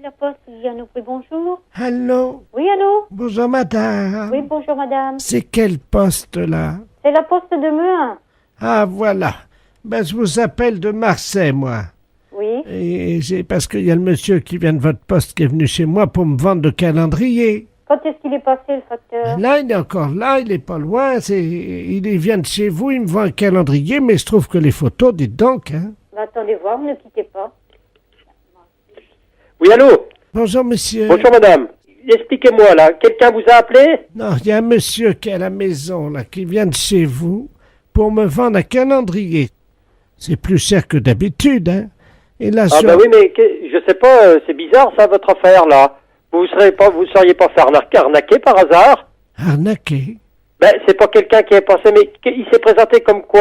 la poste, Diane Aubry, bonjour. Allô? Oui, allô? Bonjour madame. Oui, bonjour madame. C'est quel poste là? C'est la poste de Meuin. Ah voilà. Ben je vous appelle de Marseille moi. Oui. Et c'est parce qu'il y a le monsieur qui vient de votre poste qui est venu chez moi pour me vendre le calendrier. Quand est-ce qu'il est passé, le facteur? Ben là il est encore là, il est pas loin. Il vient de chez vous, il me vend un calendrier, mais je trouve que les photos, dites donc. Hein. Ben, attendez voir, ne quittez pas. Oui, allô? Bonjour monsieur. Bonjour, madame. Expliquez-moi, là. Quelqu'un vous a appelé? Non, il y a un monsieur qui est à la maison là, qui vient de chez vous pour me vendre un calendrier. C'est plus cher que d'habitude, hein. Et là, Ah, bah oui, mais je sais pas, c'est bizarre, ça, votre affaire, là. Vous seriez pas fait arnaquer par hasard? Arnaqué. Ben, c'est pas quelqu'un qui est passé, mais il s'est présenté comme quoi,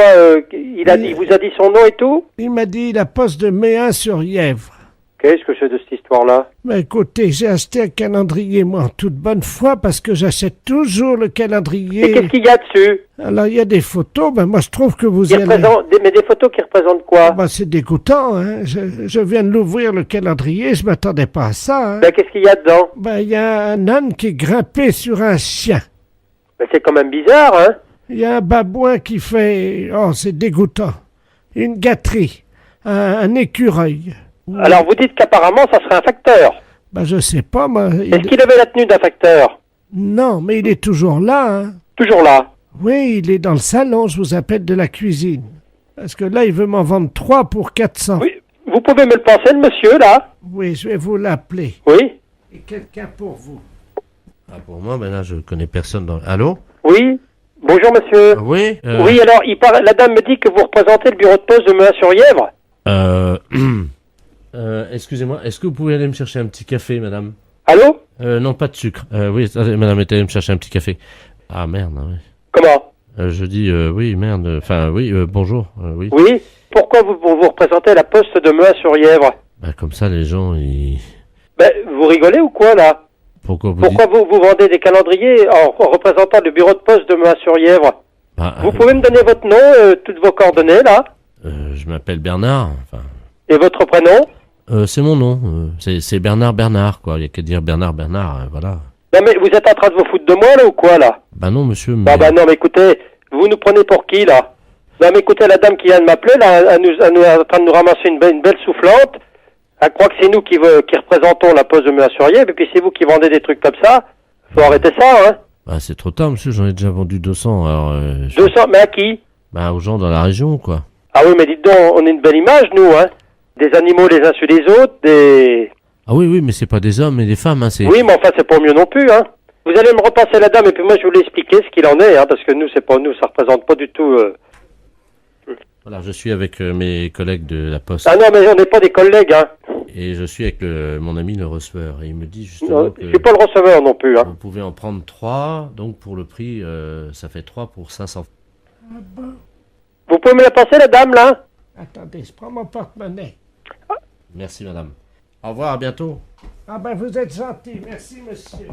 il vous a dit son nom et tout? Il m'a dit la poste de Méun-sur-Yèvre. Qu'est-ce que c'est de cette histoire-là? Mais écoutez, j'ai acheté un calendrier, moi, en toute bonne foi, parce que j'achète toujours le Et calendrier. qu'est-ce qu'il y a dessus? Alors, il y a des photos, ben moi, je trouve que vous allez... Mais des photos qui représentent quoi? Ben, c'est dégoûtant, hein. Je viens de l'ouvrir, le calendrier, je m'attendais pas à ça, hein. Ben, qu'est-ce qu'il y a dedans? Ben, il y a un âne qui est grimpé sur un chien. Ben, c'est quand même bizarre, hein? Il y a un babouin qui fait... Oh, c'est dégoûtant. Une gâterie. Un écureuil. Alors, vous dites qu'apparemment, ça serait un facteur. Ben, je sais pas, moi... Est-ce qu'il avait la tenue d'un facteur? Non, mais il est toujours là, hein. Toujours là. Oui, il est dans le salon, je vous appelle de la cuisine. Parce que là, il veut m'en vendre 3 pour 400. Oui. Vous pouvez me le passer, le monsieur, là? Oui, je vais vous l'appeler. Oui. Et quelqu'un pour vous. Ah, pour moi, ben là, je connais personne dans... Allô? Oui. Bonjour, monsieur. Oui? Oui, alors, la dame me dit que vous représentez le bureau de poste de Meuin-sur-Yèvre. Excusez-moi, est-ce que vous pouvez aller me chercher un petit café, madame? Allô? Non, pas de sucre. Oui, attendez, madame, allez me chercher un petit café. Ah, merde, oui. Comment? Je dis, oui, merde, enfin, oui, bonjour, oui. Oui. Pourquoi vous représentez la poste de Meuin-sur-Yèvre? Bah, comme ça, les gens, ils... Ben, vous rigolez ou quoi, là? Pourquoi vous Pourquoi dites... vous vendez des calendriers en représentant le bureau de poste de Meuin-sur-Yèvre? Bah, Vous pouvez me donner votre nom, toutes vos coordonnées, là? je m'appelle Bernard, enfin... Et votre prénom? c'est mon nom, c'est Bernard, quoi. Il y a qu'à dire Bernard, voilà. Non, mais vous êtes en train de vous foutre de moi, là, ou quoi, là? Bah non, monsieur, mais... Ah bah non, mais écoutez, vous nous prenez pour qui, là? Non, mais écoutez, la dame qui vient de m'appeler, là, elle est en train de nous ramasser une belle soufflante. Elle croit que c'est nous qui représentons la poste de Meuin-sur-Yèvre, et puis c'est vous qui vendez des trucs comme ça. Faut arrêter ça, hein? Bah, c'est trop tard, monsieur, j'en ai déjà vendu 200, alors... 200, mais à qui? Bah, aux gens dans la région, quoi. Ah oui, mais dites donc, on a une belle image, nous, hein? Des animaux les uns sur les autres, des... Ah oui, mais c'est pas des hommes et des femmes, hein, c'est... Oui, mais enfin, c'est pas mieux non plus, hein? Vous allez me repasser la dame, et puis moi, je vais vous expliquer ce qu'il en est, hein, parce que nous, c'est pas nous, ça représente pas du tout... Voilà, je suis avec mes collègues de la Poste. Ah non, mais on n'est pas des collègues, hein. Et je suis avec mon ami le receveur. Et il me dit justement Non, que je suis pas le receveur non plus, hein. vous pouvez en prendre 3, donc pour le prix, ça fait 3 pour 500. Ah bon? Vous pouvez me la passer, la dame, là? Attendez, je prends mon porte-monnaie. Merci madame. Au revoir, à bientôt. Ah ben, vous êtes gentil. Merci, monsieur.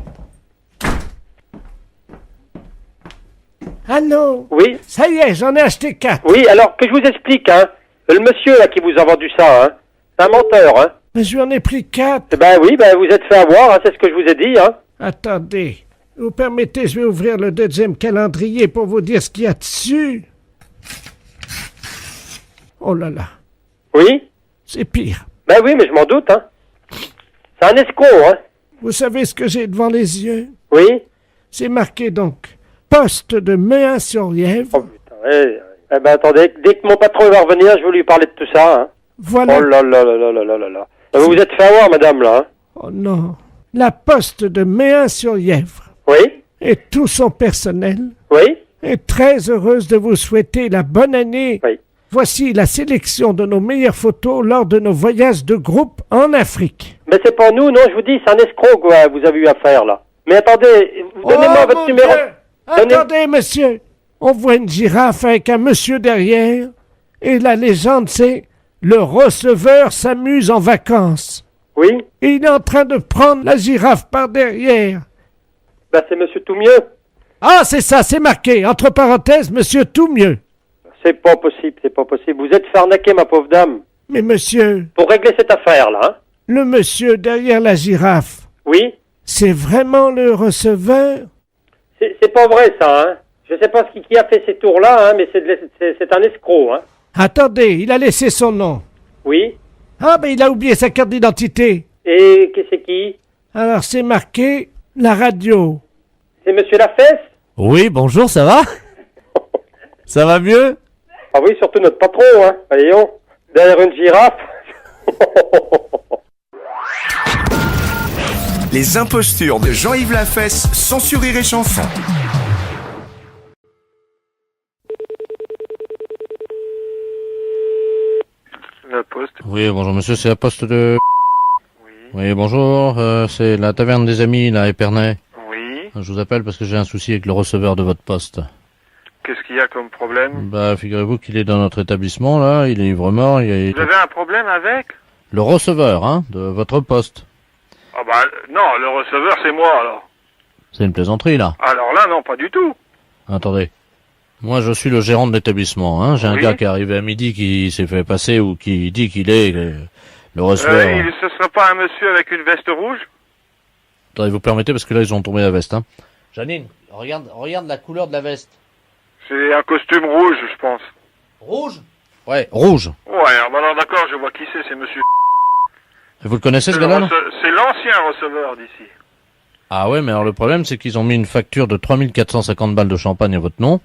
Allô? Oui. Ça y est, j'en ai acheté 4. Oui, alors, que je vous explique, hein. Le monsieur, là, qui vous a vendu ça, hein. C'est un menteur, hein. Mais je lui en ai pris 4. Eh ben oui, ben vous êtes fait avoir, hein, c'est ce que je vous ai dit, hein. Attendez. Vous permettez, je vais ouvrir le deuxième calendrier pour vous dire ce qu'il y a dessus. Oh là là, Oui? c'est pire. Ben oui, mais je m'en doute, hein. C'est un escroc, hein. Vous savez ce que j'ai devant les yeux? Oui? C'est marqué donc poste de Méun-sur-Yèvre. Oh putain, eh ben attendez, dès que mon patron va revenir, je vais lui parler de tout ça, hein. Voilà. Oh là là là là là là là là. Vous vous êtes fait avoir, madame, là, hein. Oh non. La poste de Méun-sur-Yèvre Oui? et tout son personnel Oui? est très heureuse de vous souhaiter la bonne année. Oui. Voici la sélection de nos meilleures photos lors de nos voyages de groupe en Afrique. Mais c'est pas nous, non, je vous dis, c'est un escroc, quoi, vous avez eu affaire, là. Mais attendez, donnez-moi Oh, votre mon numéro. Dieu! Attendez, monsieur. On voit une girafe avec un monsieur derrière. Et la légende, c'est « Le receveur s'amuse en vacances Oui? ». Et il est en train de prendre la girafe par derrière. Ben c'est monsieur tout mieux. Ah, c'est ça, c'est marqué. Entre parenthèses, monsieur tout mieux. C'est pas possible, c'est pas possible. Vous êtes fait arnaquer, ma pauvre dame. Mais monsieur, Pour régler cette affaire, là, hein. le monsieur derrière la girafe, Oui. c'est vraiment le receveur? C'est pas vrai, ça, hein. Je sais pas qui a fait ces tours-là, hein, mais c'est un escroc, hein. Attendez, il a laissé son nom. Oui. Ah, ben il a oublié sa carte d'identité. Et c'est qui? Alors c'est marqué la radio. C'est Monsieur Lafesse? Oui, bonjour, ça va? Ça va mieux? Ah oui, surtout notre patron, hein. Voyons, derrière une girafe. Les impostures de Jean-Yves Lafesse, sans sourire et chanson. La poste. Oui, bonjour monsieur, c'est la poste de... Oui. Oui, bonjour, c'est la taverne des amis, là, à Épernay. Oui. Je vous appelle parce que j'ai un souci avec le receveur de votre poste. Qu'est-ce qu'il y a comme problème? Bah, figurez-vous qu'il est dans notre établissement, là, il est ivre-mort, Vous avez un problème avec? Le receveur, hein, de votre poste. Ah bah non, le receveur c'est moi alors. C'est une plaisanterie, là. Alors là non, pas du tout. Attendez. Moi, je suis le gérant de l'établissement, hein. J'ai un Oui. gars qui est arrivé à midi qui s'est fait passer ou qui dit qu'il est le receveur. Ce serait pas un monsieur avec une veste rouge? Attendez, vous permettez, parce que là, ils ont tombé la veste, hein. Janine, regarde la couleur de la veste. C'est un costume rouge, je pense. Rouge? Ouais, rouge. Ouais, bah alors d'accord, je vois qui c'est monsieur. Et vous le connaissez, ce C'est le gars-là, non? c'est l'ancien receveur d'ici. Ah ouais, mais alors le problème, c'est qu'ils ont mis une facture de 3450 balles de champagne à votre nom.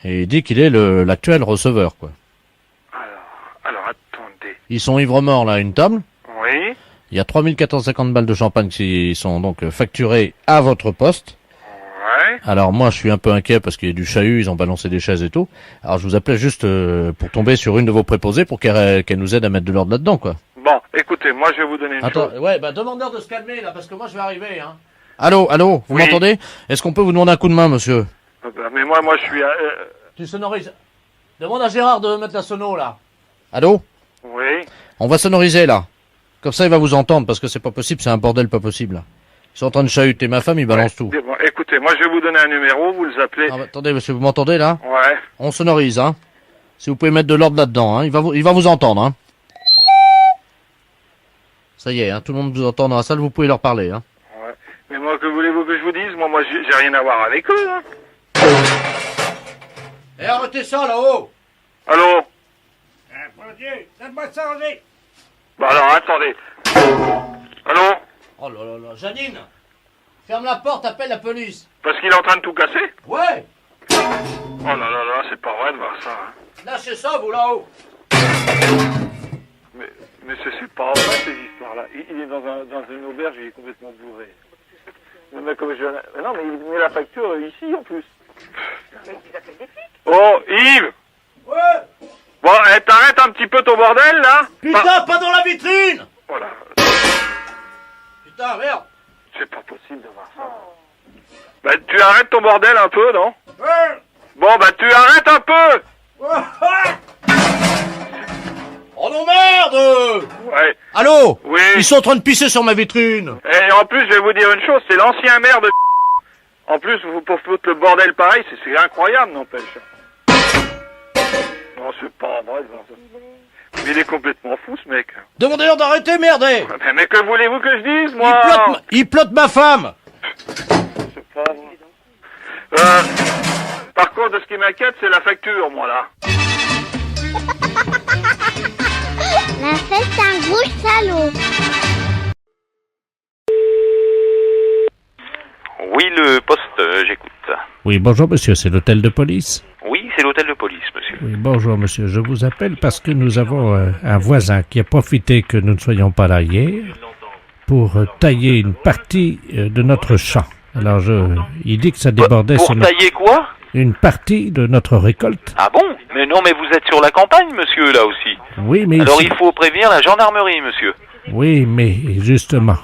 Et il dit qu'il est l'actuel receveur, quoi. Alors attendez. Ils sont ivres-morts, là, à une table. Oui. Il y a 3450 balles de champagne qui sont donc facturées à votre poste. Ouais. Alors moi, je suis un peu inquiet parce qu'il y a du chahut, ils ont balancé des chaises et tout. Alors je vous appelais juste pour tomber sur une de vos préposées pour qu'elle nous aide à mettre de l'ordre là-dedans, quoi. Bon, écoutez, moi je vais vous donner une Attends, chose. ouais, bah demandeur de se calmer, là, parce que moi je vais arriver, hein. Allô, vous Oui. m'entendez? Est-ce qu'on peut vous demander un coup de main, monsieur? Mais moi je suis... Tu sonorises. Demande à Gérard de mettre la sono, là. Allô? Oui. On va sonoriser, là. Comme ça, il va vous entendre, parce que c'est pas possible, c'est un bordel pas possible, là. Ils sont en train de chahuter ma femme, ils balancent tout. Bon, écoutez, moi je vais vous donner un numéro, vous les appelez. Ah, bah, attendez, monsieur, vous m'entendez, là? Ouais. On sonorise, hein. Si vous pouvez mettre de l'ordre là-dedans, hein. Il va vous entendre, hein. Ça y est, hein. Tout le monde vous entend dans la salle, vous pouvez leur parler, hein. Ouais. Mais moi, que voulez-vous que je vous dise? Moi j'ai rien à voir avec eux, hein. Eh, arrêtez ça, là-haut! Allô? Mon Dieu, laisse-moi changer. Bah alors, attendez. Allô? Oh là là là, Janine! Ferme la porte, appelle la police! Parce qu'il est en train de tout casser? Ouais! Oh là là là, c'est pas vrai de voir ça, hein. Lâchez ça, vous, là-haut! Mais c'est pas vrai, ces histoires-là. Il est dans une auberge, il est complètement bourré. Mais comme mais non, mais il met la facture ici, en plus. Oh, Yves! Ouais! Bon, t'arrêtes un petit peu ton bordel, là? Putain, pas dans la vitrine! Voilà. Putain, merde! C'est pas possible de voir ça. Bah, tu arrêtes ton bordel un peu, non? Ouais. Bon, bah, tu arrêtes un peu! Oh non, merde! Ouais. Allô? Oui. Ils sont en train de pisser sur ma vitrine! Et en plus, je vais vous dire une chose, c'est l'ancien maire de... En plus, pour foutre le bordel pareil, c'est incroyable, n'empêche. Non, c'est pas vrai de voir ça. Mais il est complètement fou, ce mec. Demandez-leur d'arrêter, merde! Mais que voulez-vous que je dise, moi? Il plotte ma femme! C'est pas vrai. Par contre, ce qui m'inquiète, c'est la facture, moi, là. La fête, c'est un gros salaud. Oui, le poste, j'écoute. Oui, bonjour monsieur, c'est l'hôtel de police. Oui, c'est l'hôtel de police, monsieur. Oui, bonjour monsieur, je vous appelle parce que nous avons un voisin qui a profité que nous ne soyons pas là hier pour tailler une partie de notre champ. Alors il dit que ça débordait Pour sur tailler quoi? une partie de notre récolte. Ah bon? Mais non, mais vous êtes sur la campagne, monsieur, là aussi. Oui, mais Alors il faut prévenir la gendarmerie, monsieur. oui, mais justement,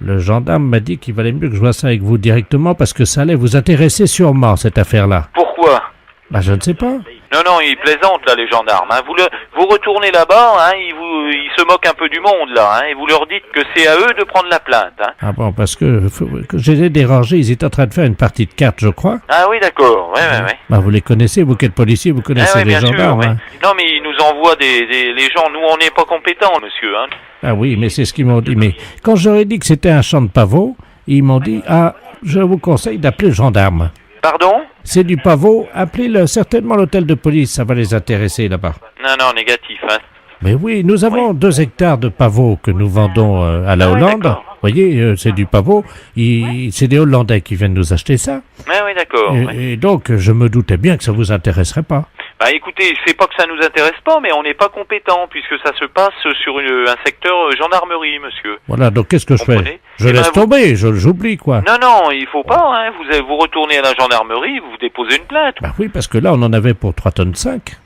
le gendarme m'a dit qu'il valait mieux que je vois ça avec vous directement parce que ça allait vous intéresser sûrement, cette affaire-là. Pourquoi? Bah, je ne sais pas. Non, ils plaisantent, là, les gendarmes. Hein. Vous retournez là-bas, hein, ils se moquent un peu du monde, là, hein, et vous leur dites que c'est à eux de prendre la plainte. Hein. Ah bon, parce que je les ai dérangés, ils étaient en train de faire une partie de cartes, je crois. Ah oui, d'accord, ouais. Bah, vous les connaissez, vous qui êtes policier, vous connaissez les bien gendarmes. sûr, hein. Non, mais ils nous envoient les gens, nous, on n'est pas compétents, monsieur. Hein. Ah oui, mais c'est ce qu'ils m'ont dit. Mais quand j'aurais dit que c'était un champ de pavot, ils m'ont dit, je vous conseille d'appeler le gendarme. Pardon? C'est du pavot, appelez certainement l'hôtel de police, ça va les intéresser là-bas. Non, négatif, hein. Mais oui, nous avons 2 hectares de pavot que nous vendons à la Hollande. d'accord. Vous voyez, c'est du pavot. C'est des Hollandais qui viennent nous acheter ça. Oui, d'accord. Et donc, je me doutais bien que ça vous intéresserait pas. Bah écoutez, c'est pas que ça nous intéresse pas, mais on n'est pas compétent, puisque ça se passe sur un secteur gendarmerie, monsieur. Voilà, donc qu'est-ce que je fais? Comprenez? Je laisse tomber, j'oublie, quoi. Non, il faut pas, hein. Vous retournez à la gendarmerie, vous déposez une plainte. Bah oui, parce que là, on en avait pour 3,5 tonnes.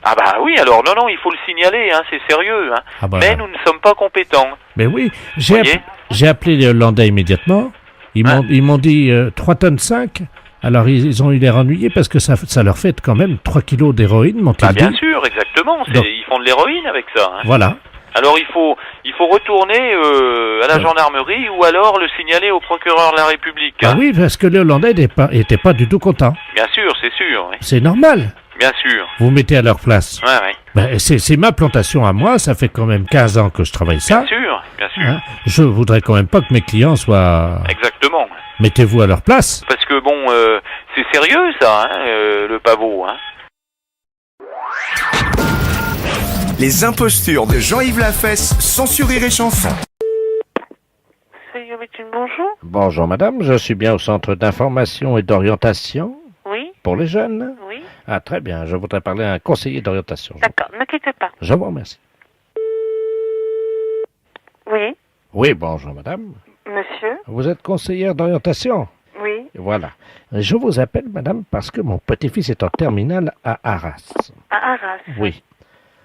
Ah bah oui, alors non, il faut le signaler, hein, c'est sérieux, hein. Ah bah, mais nous ne sommes pas compétents. Mais oui, Voyez? j'ai appelé les Hollandais immédiatement. Ils m'ont dit 3,5 tonnes. Alors, ils ont eu l'air ennuyés parce que ça leur fait quand même 3 kilos d'héroïne, m'ont-ils dit. Bien sûr, exactement. Ils font de l'héroïne avec ça. Hein. Voilà. Alors, il faut retourner à la gendarmerie ou alors le signaler au procureur de la République. Hein. Ah oui, parce que les Hollandais n'étaient pas du tout contents. Bien sûr, c'est sûr. Oui. C'est normal. Bien sûr. Vous mettez à leur place. Ouais. Ben, c'est ma plantation à moi, ça fait quand même 15 ans que je travaille ça. Bien sûr. Hein, je voudrais quand même pas que mes clients soient... Exactement. Mettez-vous à leur place. Parce que bon, c'est sérieux ça, hein, le pavot. Hein. Les impostures de Jean-Yves Lafesse, sans Rire et Chanson. Bonjour. Bonjour madame, je suis bien au centre d'information et d'orientation. Oui. Pour les jeunes. Oui. Ah très bien, je voudrais parler à un conseiller d'orientation. D'accord, ne quittez pas. Je vous remercie. Oui. Oui, bonjour madame. Monsieur. Vous êtes conseillère d'orientation? Oui. Voilà. Je vous appelle madame parce que mon petit-fils est en terminale à Arras. À Arras. Oui.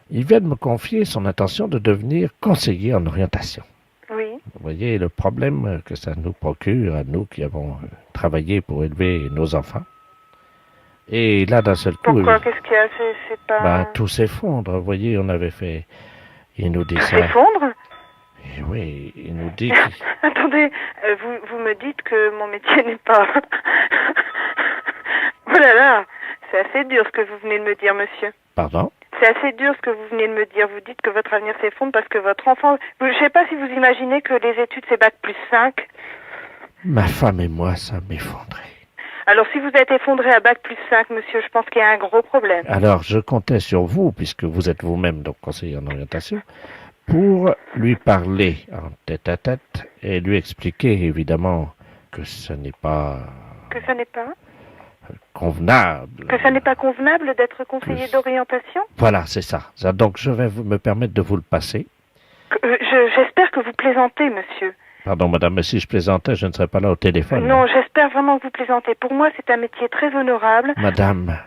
Il vient de me confier son intention de devenir conseiller en orientation. Oui. Vous voyez le problème que ça nous procure à nous qui avons travaillé pour élever nos enfants. Et là, d'un seul coup... Pourquoi? Qu'est-ce qu'il y a? C'est pas... Ben, tout s'effondre. Vous voyez, on avait fait... Il nous dit tout ça... s'effondre? Et oui, il nous dit... Attendez, vous me dites que mon métier n'est pas... Oh là là, c'est assez dur ce que vous venez de me dire, monsieur. Pardon? C'est assez dur ce que vous venez de me dire. Vous dites que votre avenir s'effondre parce que votre enfant... Je ne sais pas si vous imaginez que les études, c'est Bac+5. Ma femme et moi, ça m'effondrait. Alors, si vous êtes effondré à Bac+5, monsieur, je pense qu'il y a un gros problème. Alors, je comptais sur vous, puisque vous êtes vous-même donc conseiller en orientation, pour lui parler en tête-à-tête et lui expliquer, évidemment, que ce n'est pas... Que ça n'est pas convenable. Que ça n'est pas convenable d'être conseiller d'orientation? Voilà, c'est ça. Donc, je vais me permettre de vous le passer. J'espère que vous plaisantez, monsieur. Pardon, madame, mais si je plaisantais, je ne serais pas là au téléphone. Non, j'espère vraiment que vous plaisantez. Pour moi, c'est un métier très honorable. Madame,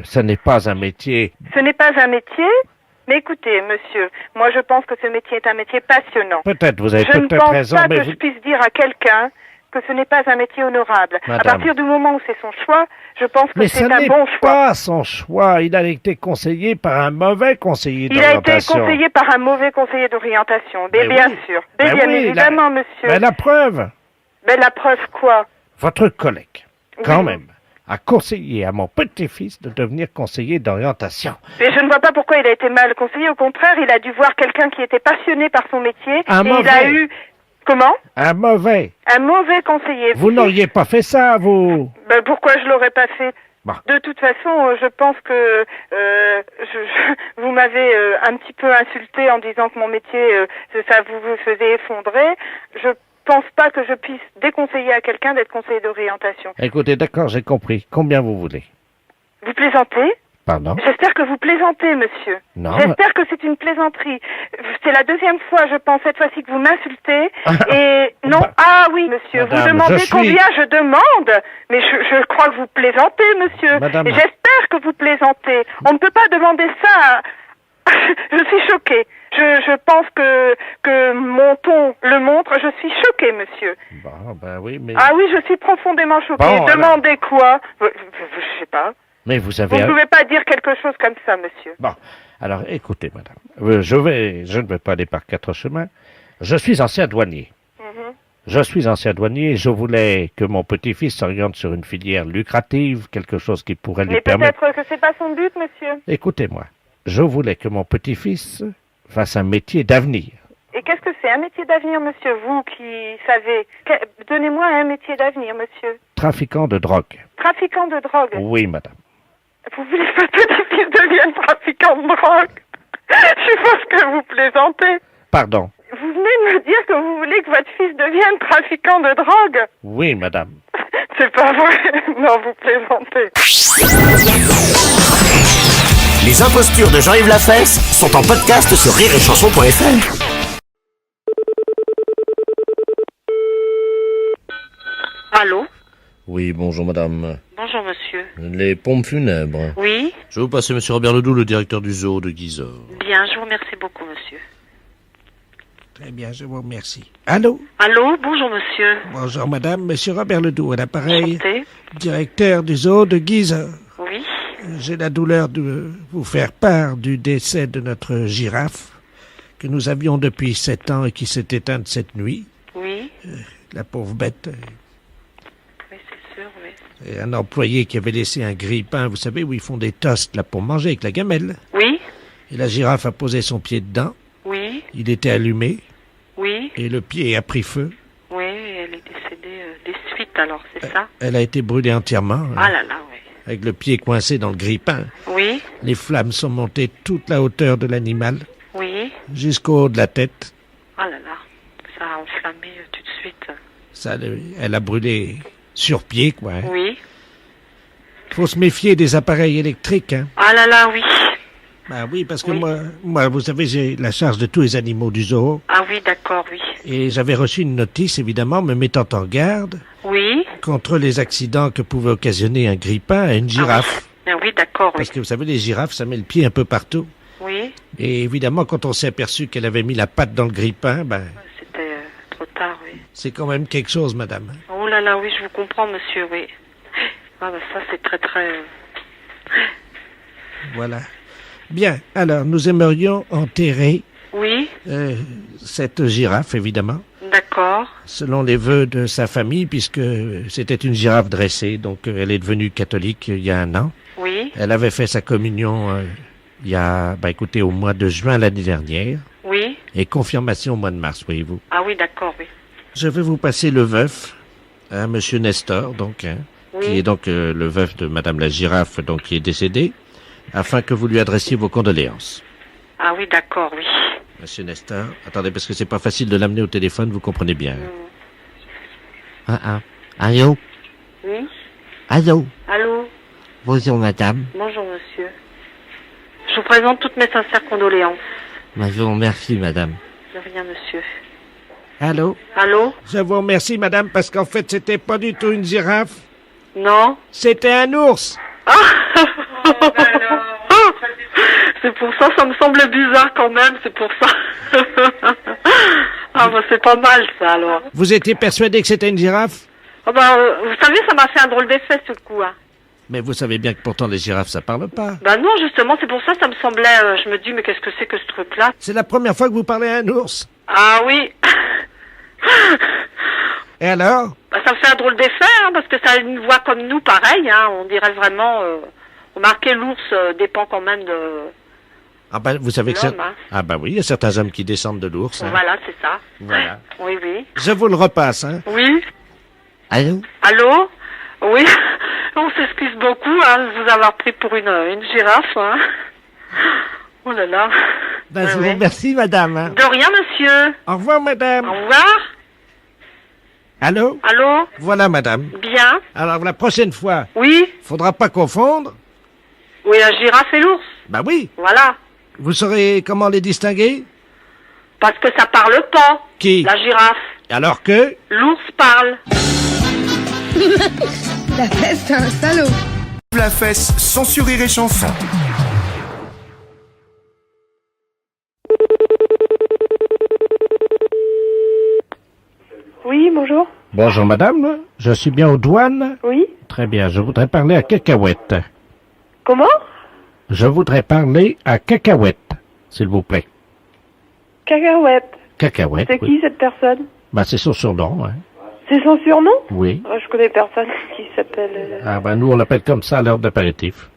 ce n'est pas un métier... Ce n'est pas un métier? Mais écoutez, monsieur, moi je pense que ce métier est un métier passionnant. Peut-être, vous avez peut-être raison, mais... Je ne pense pas que je puisse dire à quelqu'un que ce n'est pas un métier honorable. Madame. À partir du moment où c'est son choix, je pense que c'est un bon choix. Mais ce n'est pas son choix. Il a été conseillé par un mauvais conseiller d'orientation. Il a été conseillé par un mauvais conseiller d'orientation. Mais bien oui. sûr. Mais bien évidemment, monsieur. Mais la preuve. Mais la preuve quoi? Votre collègue, oui. quand même, a conseillé à mon petit-fils de devenir conseiller d'orientation. Mais je ne vois pas pourquoi il a été mal conseillé. Au contraire, il a dû voir quelqu'un qui était passionné par son métier. Un mauvais. Il a eu... Comment? Un mauvais. Un mauvais conseiller. Vous n'auriez pas fait ça, vous? Ben pourquoi je l'aurais pas fait? Bon. De toute façon, je pense que vous m'avez un petit peu insulté en disant que mon métier, ça vous faisait effondrer. Je pense pas que je puisse déconseiller à quelqu'un d'être conseiller d'orientation. Écoutez, d'accord, j'ai compris. Combien vous voulez? Vous plaisantez? Pardon? J'espère que vous plaisantez, monsieur. Non. J'espère que c'est une plaisanterie. C'est la deuxième fois, je pense, cette fois-ci que vous m'insultez. Et non, ah oui, monsieur, Madame, vous demandez combien je demande. Mais je crois que vous plaisantez, monsieur. Madame. Et j'espère que vous plaisantez. On ne peut pas demander ça. Je suis choquée. Je pense que mon ton le montre. Je suis choquée, monsieur. Bon, ben oui, mais... Ah oui, je suis profondément choquée. Bon, demandez quoi? Je sais pas. Mais vous Vous avez... ne pouvez pas dire quelque chose comme ça, monsieur. Bon, alors écoutez, madame. Je ne vais pas aller par quatre chemins. Je suis ancien douanier. Mhm. Je suis ancien douanier et je voulais que mon petit-fils s'oriente sur une filière lucrative, quelque chose qui pourrait lui Mais permettre... peut-être que c'est pas son but, monsieur. Écoutez-moi, je voulais que mon petit-fils fasse un métier d'avenir. Et qu'est-ce que c'est un métier d'avenir, monsieur, vous qui savez? Donnez-moi un métier d'avenir, monsieur. Trafiquant de drogue. Trafiquant de drogue. Oui, madame. Vous voulez que votre petit-fils devienne trafiquant de drogue? Je suppose que vous plaisantez. Pardon. Vous venez de me dire que vous voulez que votre fils devienne trafiquant de drogue? Oui, madame. C'est pas vrai. Non, vous plaisantez. Les impostures de Jean-Yves Lafesse sont en podcast sur rireetchanson.fr. Allô? Oui, bonjour madame. Bonjour, monsieur. Les pompes funèbres. Oui? Je vais vous passer monsieur Robert Ledoux, le directeur du zoo de Guizot. Bien, je vous remercie beaucoup, monsieur. Très bien, je vous remercie. Allô? Allô? Bonjour, monsieur. Bonjour, madame. Monsieur Robert Ledoux, à l'appareil, Enchanté. directeur du zoo de Guizot. Oui? J'ai la douleur de vous faire part du décès de notre girafe que nous avions depuis 7 ans et qui s'est éteinte cette nuit. Oui? La pauvre bête. Oui, c'est sûr, oui. Et un employé qui avait laissé un grille-pain, vous savez, où ils font des toasts là pour manger avec la gamelle. Oui? Et la girafe a posé son pied dedans. Oui? Il était allumé Oui? et le pied a pris feu. Oui, elle est décédée des suites, alors, c'est ça? Elle a été brûlée entièrement, Ah là là, oui. avec le pied coincé dans le grille-pain. Oui? Les flammes sont montées toute la hauteur de l'animal, Oui? jusqu'au haut de la tête. Ah là là, ça a enflammé tout de suite. Ça, elle a brûlé sur pied, quoi. Hein. Oui? Faut se méfier des appareils électriques, hein. Ah là là, oui. Bah oui, parce que Oui. moi, vous savez, j'ai la charge de tous les animaux du zoo. Ah oui, d'accord, oui. Et j'avais reçu une notice, évidemment, me mettant en garde Oui? contre les accidents que pouvait occasionner un grille-pain à une girafe. Ah oui, d'accord, oui. Parce que vous savez, les girafes, ça met le pied un peu partout. Oui? Et évidemment, quand on s'est aperçu qu'elle avait mis la patte dans le grille-pain, ben, C'était trop tard, oui. c'est quand même quelque chose, madame. Oh là là, oui, je vous comprends, monsieur, oui. Ah bah ça, c'est très, très... Voilà. Bien, alors, nous aimerions enterrer Oui? cette girafe, évidemment, D'accord. selon les vœux de sa famille, puisque c'était une girafe dressée, donc elle est devenue catholique il y a 1 an. Oui? Elle avait fait sa communion il y a, écoutez, au mois de juin l'année dernière, Oui? et confirmation au mois de mars, voyez-vous. Ah oui, d'accord, oui. Je vais vous passer le veuf, hein, monsieur Nestor, donc, hein, Oui. qui est donc le veuf de madame la girafe, donc qui est décédée, afin que vous lui adressiez vos condoléances. Ah oui, d'accord, oui. Monsieur Nestor, attendez, parce que c'est pas facile de l'amener au téléphone, vous comprenez bien. Allô? Oui? Allô? Allô? Bonjour madame. Bonjour, monsieur. Je vous présente toutes mes sincères condoléances. Je vous remercie madame. De rien, monsieur. Allô? Allô? Je vous remercie, madame, parce qu'en fait, c'était pas du tout une girafe. Non? C'était un ours. C'est pour ça, ça me semble bizarre quand même, c'est pour ça. Ah bah c'est pas mal ça alors. Vous étiez persuadé que c'était une girafe? Ah bah vous savez, ça m'a fait un drôle d'effet sur le coup. Hein. Mais vous savez bien que pourtant les girafes, ça parle pas. Bah non, justement, c'est pour ça, ça me semblait, je me dis, mais qu'est-ce que c'est que ce truc-là? C'est la première fois que vous parlez à un ours. Ah oui. Et alors? Bah ça me fait un drôle d'effet, hein, parce que ça a une voix comme nous, pareil, hein, on dirait vraiment... remarquez, l'ours dépend quand même de... Ah ben, vous savez que c'est... l'homme, hein. Ah ben oui, il y a certains hommes qui descendent de l'ours. Hein. Voilà, c'est ça. Voilà. Oui, oui. Je vous le repasse, hein. Oui. Allô? Allô? Oui. On s'excuse beaucoup, hein, de vous avoir pris pour une girafe, hein. Oh là là. Ben, je Ouais, vous remercie, madame. Hein. De rien, monsieur. Au revoir, madame. Au revoir. Allô? Allô? Voilà, madame. Bien. Alors, la prochaine fois, Oui. faudra pas confondre. Oui, la girafe et l'ours. Ben oui. Voilà. Vous saurez comment les distinguer? Parce que ça parle pas. Qui? La girafe. Alors que? L'ours parle. La fesse, c'est un salaud. La fesse sans sourire et chanson. Oui, bonjour. Bonjour, madame. Je suis bien aux douanes? Oui. Très bien. Je voudrais parler à Cacahuète. Comment? Je voudrais parler à Cacahuète, s'il vous plaît. Cacahuète. Cacahuète, C'est oui. qui cette personne? Bah, c'est son surnom, hein. C'est son surnom? Oui. Je connais personne qui s'appelle... Ah, ben, nous, on l'appelle comme ça à l'heure d'apéritif.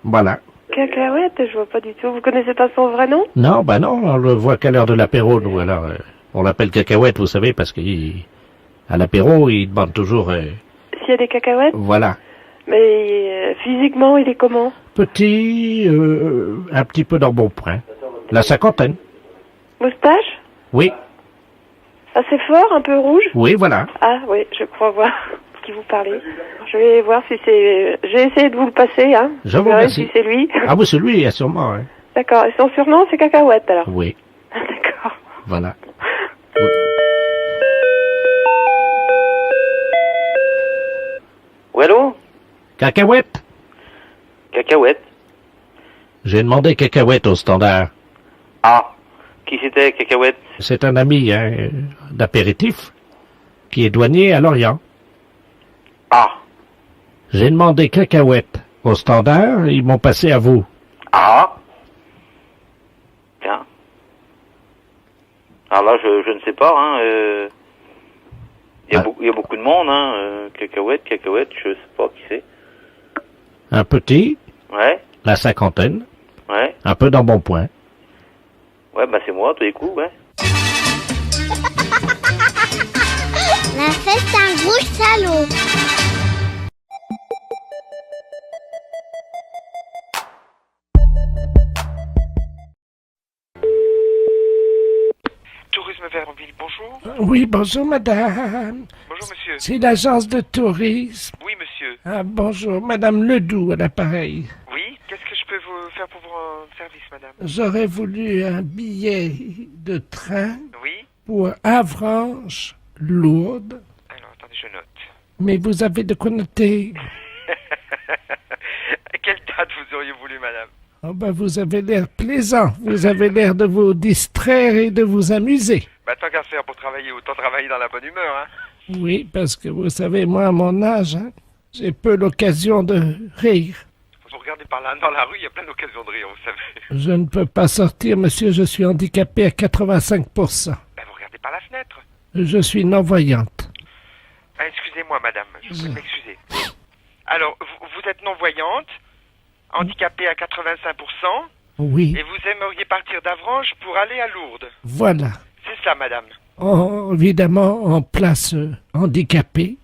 Voilà. Cacahuète, je vois pas du tout. Vous connaissez pas son vrai nom? Non, bah non, on le voit qu'à l'heure de l'apéro, nous, alors, on l'appelle Cacahuète, vous savez, parce qu'à l'apéro, il demande toujours, S'il y a des cacahuètes? voilà. Mais physiquement, il est comment? Petit, un petit peu d'embonpoint. La cinquantaine. Moustache? Oui, Assez fort, un peu rouge? oui, voilà. Ah oui, je crois voir qui vous parlez. Je vais voir si c'est... J'ai essayé de vous le passer, hein. Je vous verrai remercie. si c'est lui. Ah oui, c'est lui, sûrement, hein. D'accord. Et son surnom, c'est Cacahuète, alors? Oui, D'accord. voilà. Oui, allô? Cacahuète? Cacahuète. J'ai demandé Cacahuète au standard. Ah. Qui c'était, Cacahuète? C'est un ami, hein, d'apéritif, qui est douanier à Lorient. Ah. J'ai demandé Cacahuète au standard, ils m'ont passé à vous. Ah. Tiens. Alors là, je ne sais pas, hein. Il y a beaucoup de monde, hein. Cacahuète, je sais pas qui c'est. Un petit, Ouais, la cinquantaine, ouais. un peu d'embonpoint. Ouais, bah c'est moi, tous les coups, ouais. La fête, c'est un gros salaud. Tourisme Verville, bonjour. Oui, bonjour madame. Bonjour monsieur. C'est l'agence de tourisme. Oui monsieur. Ah, bonjour, madame Ledoux à l'appareil. Oui, qu'est-ce que je peux vous faire pour vous rendre service, madame? J'aurais voulu un billet de train Oui. pour Avranches, Lourdes. Alors, attendez, je note. Mais vous avez de quoi noter. À quelle date vous auriez voulu, madame? Oh ben, vous avez l'air plaisant. Vous avez l'air de vous distraire et de vous amuser. Bah, tant qu'à faire pour travailler, autant travailler dans la bonne humeur, hein. Oui, parce que vous savez, moi, à mon âge, hein, j'ai peu l'occasion de rire. Vous regardez par là, dans la rue, il y a plein d'occasions de rire, vous savez. Je ne peux pas sortir, monsieur, je suis handicapé à 85%. Bah, vous regardez par la fenêtre. Je suis non-voyante. Ah, excusez-moi, madame, je vous prie de m'excuser. Alors, vous êtes non-voyante, handicapée à 85%, Oui, et vous aimeriez partir d'Avranches pour aller à Lourdes. voilà. C'est ça, madame. Évidemment, en place handicapée,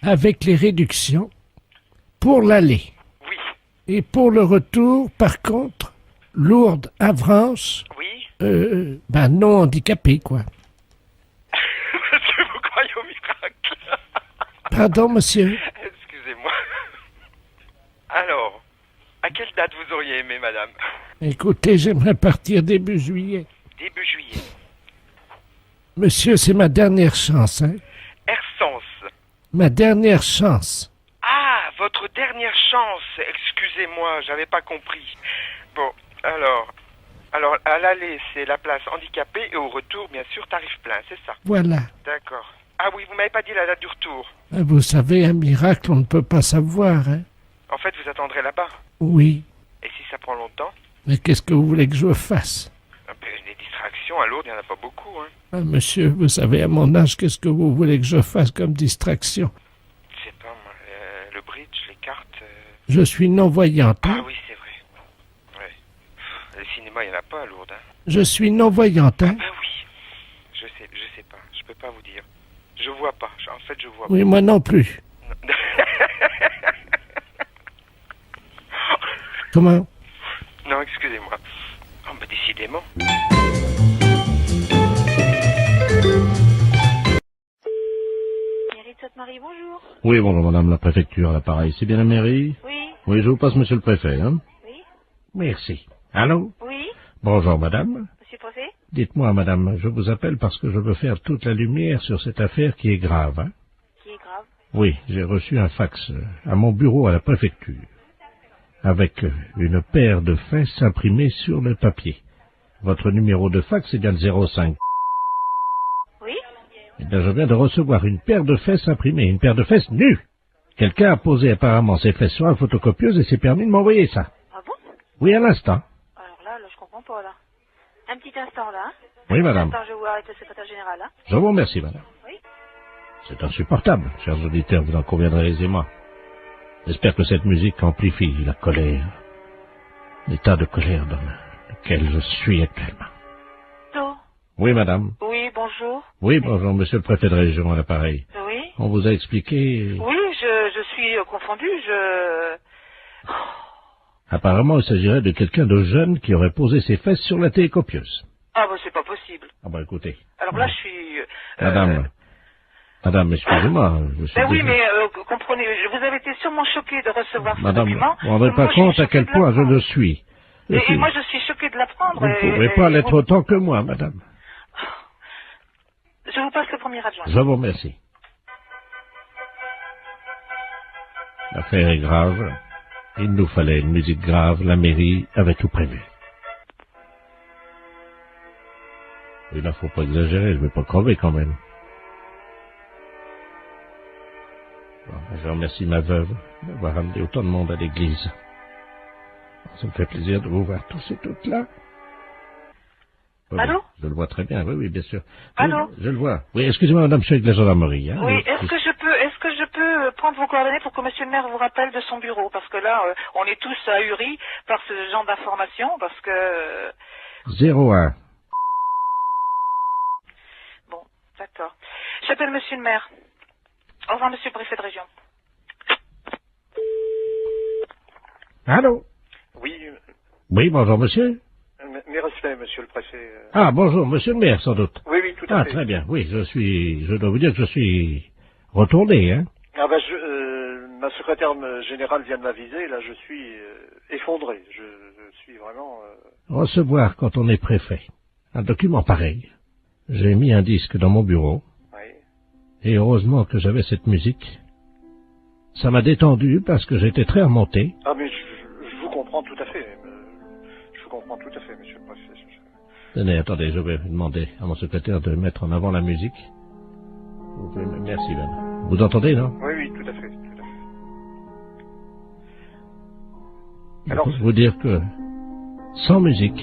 avec les réductions, pour l'aller. Oui. Et pour le retour, par contre, Lourdes, Avranches, Oui. non handicapé, quoi. Parce que vous croyez au miracle. Pardon, monsieur. Excusez-moi. Alors, à quelle date vous auriez aimé, madame? Écoutez, j'aimerais partir début juillet. Début juillet. Monsieur, c'est ma dernière chance, hein. Ersens. Ma dernière chance. Ah, votre dernière chance. Excusez-moi, j'avais pas compris. Bon, alors, à l'aller, c'est la place handicapée et au retour, bien sûr, tarif plein, c'est ça? Voilà. D'accord. Ah oui, vous m'avez pas dit la date du retour. Vous savez, un miracle, on ne peut pas savoir, hein. En fait, vous attendrez là-bas. Oui. Et si ça prend longtemps? Mais qu'est-ce que vous voulez que je fasse? Des distractions à Lourdes, il n'y en a pas beaucoup, hein. Ah, monsieur, vous savez, à mon âge, qu'est-ce que vous voulez que je fasse comme distraction? Je sais pas, moi, le bridge, les cartes... Je suis non-voyante, Ah hein. oui, c'est vrai. Ouais. Le cinéma, il n'y en a pas à Lourdes, hein. Je suis non-voyante, hein. Ah oui. Je sais pas. Je peux pas vous dire. Je vois pas. En fait, je vois pas. Oui, moi non plus. Comment? Non, excusez-moi. Oh, bah, décidément. Mairie de Sainte-Marie, bonjour. Oui, bonjour, madame la préfecture, à l'appareil. C'est bien la mairie? Oui. Oui, je vous passe monsieur le préfet, hein. Oui. Merci. Allô? Oui. Bonjour, madame. Monsieur le préfet? Dites-moi, madame, je vous appelle parce que je veux faire toute la lumière sur cette affaire qui est grave, hein. Qui est grave? Oui, j'ai reçu un fax à mon bureau à la préfecture, avec une paire de fesses imprimées sur le papier. Votre numéro de fax est bien le 05. Oui. Eh bien, je viens de recevoir une paire de fesses imprimées, une paire de fesses nues. Quelqu'un a posé apparemment ses fesses sur la photocopieuse et s'est permis de m'envoyer ça. Ah bon? Oui, à l'instant. Alors là, je comprends pas, là. Un petit instant, là. Oui, madame. Attends, je vais voir avec le secrétaire général, là. Je vous remercie, madame. Oui. C'est insupportable, chers auditeurs, vous en conviendrez aisément. J'espère que cette musique amplifie la colère, l'état de colère dans lequel je suis actuellement. Allô? Oui, madame. Oui, bonjour. Oui, bonjour, monsieur le préfet de région à l'appareil. Oui. On vous a expliqué... Oui, je suis confondue, Apparemment, il s'agirait de quelqu'un de jeune qui aurait posé ses fesses sur la télécopieuse. Ah, bah, c'est pas possible. Ah bah écoutez. Alors là, je suis... Madame, excusez-moi, je suis Ben oui, désolé. mais comprenez, vous avez été sûrement choquée de recevoir Madame, ce document. vous ne vous rendez pas Moi, je suis compte à choquée quel de point je l'apprendre. le suis. Et moi, je suis choquée de l'apprendre. Vous ne pouvez pas l'être autant que moi, madame. Je vous passe le premier adjoint. Je vous remercie. L'affaire est grave. Il nous fallait une musique grave. La mairie avait tout prévu. Et là, faut pas exagérer. Je vais pas crever quand même. Bon, je remercie ma veuve d'avoir amené autant de monde à l'église. Ça me fait plaisir de vous voir tous et toutes là. Oui, Allô? Je le vois très bien, oui, bien sûr. Allô? Oui, je le vois. Oui, excusez-moi, madame, je suis avec la gendarmerie. Hein. Oui, est-ce que je peux prendre vos coordonnées pour que monsieur le maire vous rappelle de son bureau? Parce que là, on est tous ahuris par ce genre d'informations, parce que... 01. Bon, d'accord. J'appelle monsieur le maire. Au revoir, monsieur le préfet de région. Allô? Oui, Oui, bonjour, monsieur. mes respects, monsieur le préfet. Ah, bonjour, monsieur le maire, sans doute. Oui, tout à fait. Ah, très bien, oui, je dois vous dire que je suis retourné, hein. Ah bah, ma secrétaire générale vient de m'aviser, là, je suis effondré. Je suis vraiment... Recevoir quand on est préfet un document pareil. J'ai mis un disque dans mon bureau. Oui. Et heureusement que j'avais cette musique. Ça m'a détendu parce que j'étais très remonté. Ah, mais je vous comprends tout à fait. Je vous comprends tout à fait, monsieur le préfet. Tenez, attendez, je vais demander à mon secrétaire de mettre en avant la musique. Vous pouvez merci, madame. Vous entendez, non? Oui, tout à fait, Alors, vous dire que sans musique,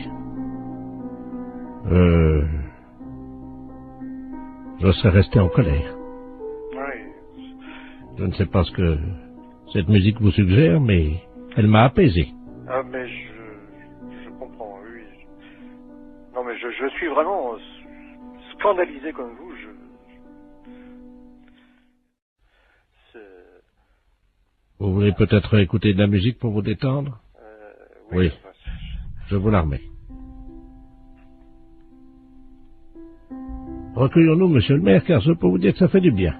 je serais resté en colère. Oui. Je ne sais pas ce que cette musique vous suggère, mais elle m'a apaisé. Ah, mais je comprends, oui. Non, mais je suis vraiment scandalisé comme vous. Vous voulez peut-être écouter de la musique pour vous détendre? Oui. Je vous la remets. Recueillons-nous, monsieur le maire, car je peux vous dire que ça fait du bien.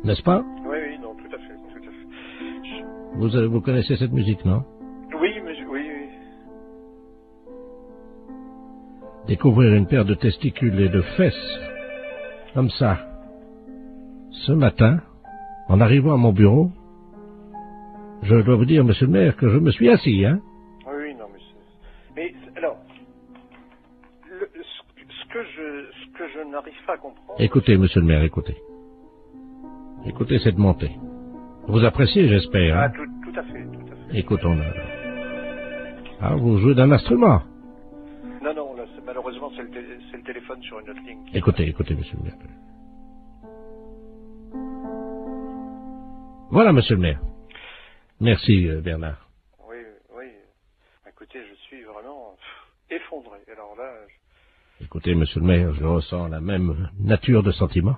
N'est-ce pas? Oui, non, tout à fait. Vous connaissez cette musique, non? Oui, mais oui. Découvrir une paire de testicules et de fesses, comme ça, ce matin, en arrivant à mon bureau, je dois vous dire, monsieur le maire, que je me suis assis, hein? Oui, non, mais alors, ce que je n'arrive pas à comprendre... Écoutez, monsieur le maire, écoutez. Écoutez cette montée. Vous appréciez, j'espère, hein? Ah, tout à fait. Écoutons-le. Ah, vous jouez d'un instrument? Non, là, malheureusement, c'est le téléphone sur une autre ligne. Écoutez, monsieur le maire. Voilà, monsieur le maire. Merci, Bernard. Oui. Écoutez, je suis vraiment effondré. Alors là... Écoutez, monsieur le maire, je ressens la même nature de sentiment.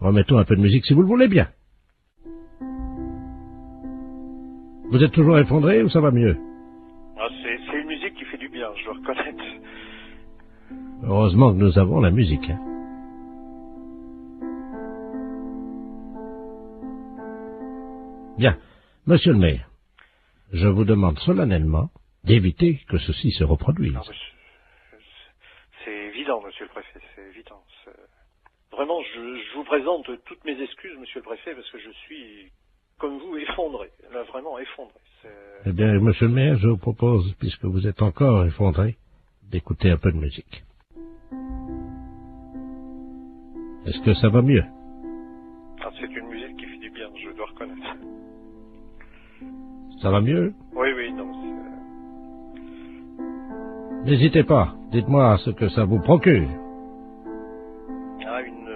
Remettons un peu de musique si vous le voulez bien. Vous êtes toujours effondré ou ça va mieux? Ah, c'est une musique qui fait du bien, je dois reconnaître. Heureusement que nous avons la musique, hein. Bien. Monsieur le maire, je vous demande solennellement d'éviter que ceci se reproduise. Non, c'est évident, monsieur le préfet, c'est évident. Vraiment, je vous présente toutes mes excuses, monsieur le préfet, parce que je suis, comme vous, effondré. Là, vraiment effondré. Eh bien, monsieur le maire, je vous propose, puisque vous êtes encore effondré, d'écouter un peu de musique. Est-ce que ça va mieux? Ça va mieux? Oui, oui, non. N'hésitez pas. Dites-moi ce que ça vous procure. Ah, une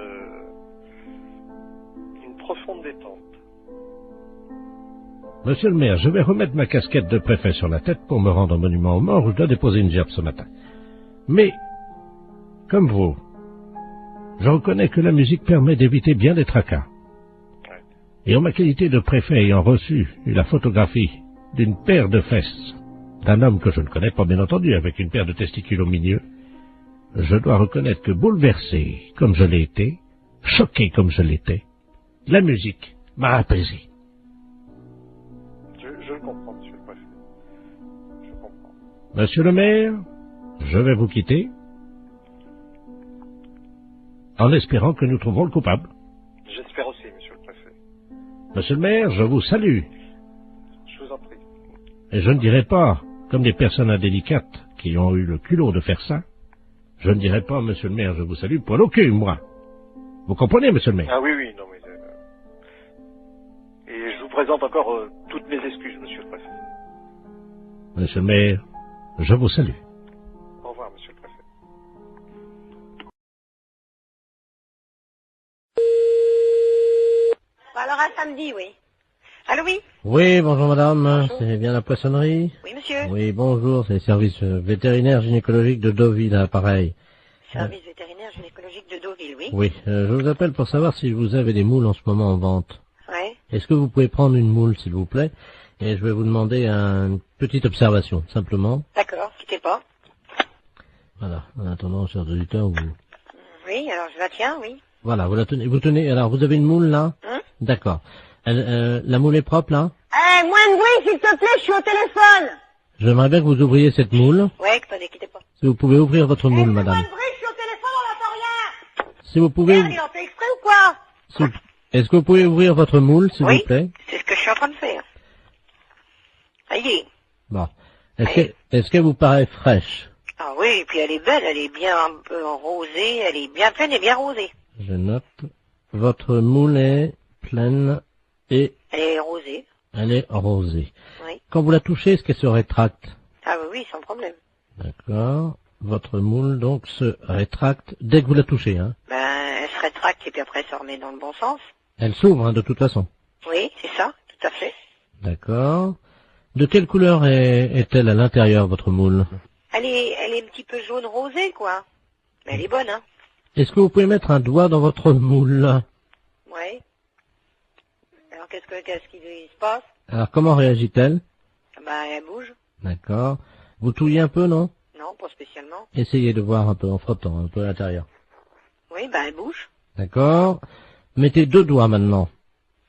profonde détente. Monsieur le maire, je vais remettre ma casquette de préfet sur la tête pour me rendre au monument aux morts où je dois déposer une gerbe ce matin. Mais, comme vous, je reconnais que la musique permet d'éviter bien des tracas. Et en ma qualité de préfet ayant reçu la photographie d'une paire de fesses d'un homme que je ne connais pas bien entendu, avec une paire de testicules au milieu, je dois reconnaître que bouleversé comme je l'ai été, choqué comme je l'étais, la musique m'a apaisé. Je le comprends, monsieur le préfet. Je comprends. Monsieur le maire, je vais vous quitter, en espérant que nous trouverons le coupable. J'espère aussi, monsieur le préfet. Monsieur le maire, je vous salue. Je vous en prie. Et je ne dirai pas, comme des personnes indélicates qui ont eu le culot de faire ça, je ne dirai pas, monsieur le maire, je vous salue, pour l'occupe, moi. Vous comprenez, monsieur le maire? Ah oui, oui, non, mais... Et je vous présente encore toutes mes excuses, monsieur le préfet. Monsieur le maire, je vous salue. Au revoir, monsieur le préfet. Alors à samedi, oui. Allô, oui? Oui, bonjour madame, c'est bien la poissonnerie? Oui, monsieur. Oui, bonjour, c'est le service vétérinaire gynécologique de Deauville, à pareil. Service vétérinaire gynécologique de Deauville, oui. Oui, je vous appelle pour savoir si vous avez des moules en ce moment en vente. Ouais. Est-ce que vous pouvez prendre une moule, s'il vous plaît? Et je vais vous demander une petite observation, simplement. D'accord, quittez pas. Voilà, en attendant, chers auditeurs, vous... Oui, alors je la tiens, oui. Voilà, vous la tenez, alors vous avez une moule, là? D'accord. La moule est propre, là? Eh, moins de bruit, s'il te plaît, je suis au téléphone. J'aimerais bien que vous ouvriez cette moule. Ouais, attendez, quittez pas. Si vous pouvez ouvrir votre moule, madame. Moins de bruit, je suis au téléphone, on n'entend rien. Si vous pouvez... Merde, il en fait exprès ou quoi? Est-ce que vous pouvez ouvrir votre moule, s'il vous plaît? C'est ce que je suis en train de faire. Ça y est. Bon. Est-ce qu'elle vous paraît fraîche? Ah oui, et puis elle est belle, elle est bien un peu rosée, elle est bien pleine et bien rosée. Je note. Votre moule est pleine et... Elle est rosée. Elle est rosée. Oui. Quand vous la touchez, est-ce qu'elle se rétracte? Ah oui, oui, sans problème. D'accord. Votre moule, donc, se rétracte dès que vous la touchez, hein? Ben, elle se rétracte et puis après elle se remet dans le bon sens. Elle s'ouvre, hein, de toute façon. Oui, c'est ça, tout à fait. D'accord. De quelle couleur est-elle à l'intérieur, votre moule? Elle est un petit peu jaune rosée, quoi. Mais elle est bonne, hein. Est-ce que vous pouvez mettre un doigt dans votre moule? Oui. Alors qu'est-ce qui se passe? Alors, comment réagit-elle? Ben, elle bouge. D'accord. Vous touillez un peu, non? Non, pas spécialement. Essayez de voir un peu en frottant, un peu à l'intérieur. Oui, ben, elle bouge. D'accord. Mettez 2 doigts maintenant.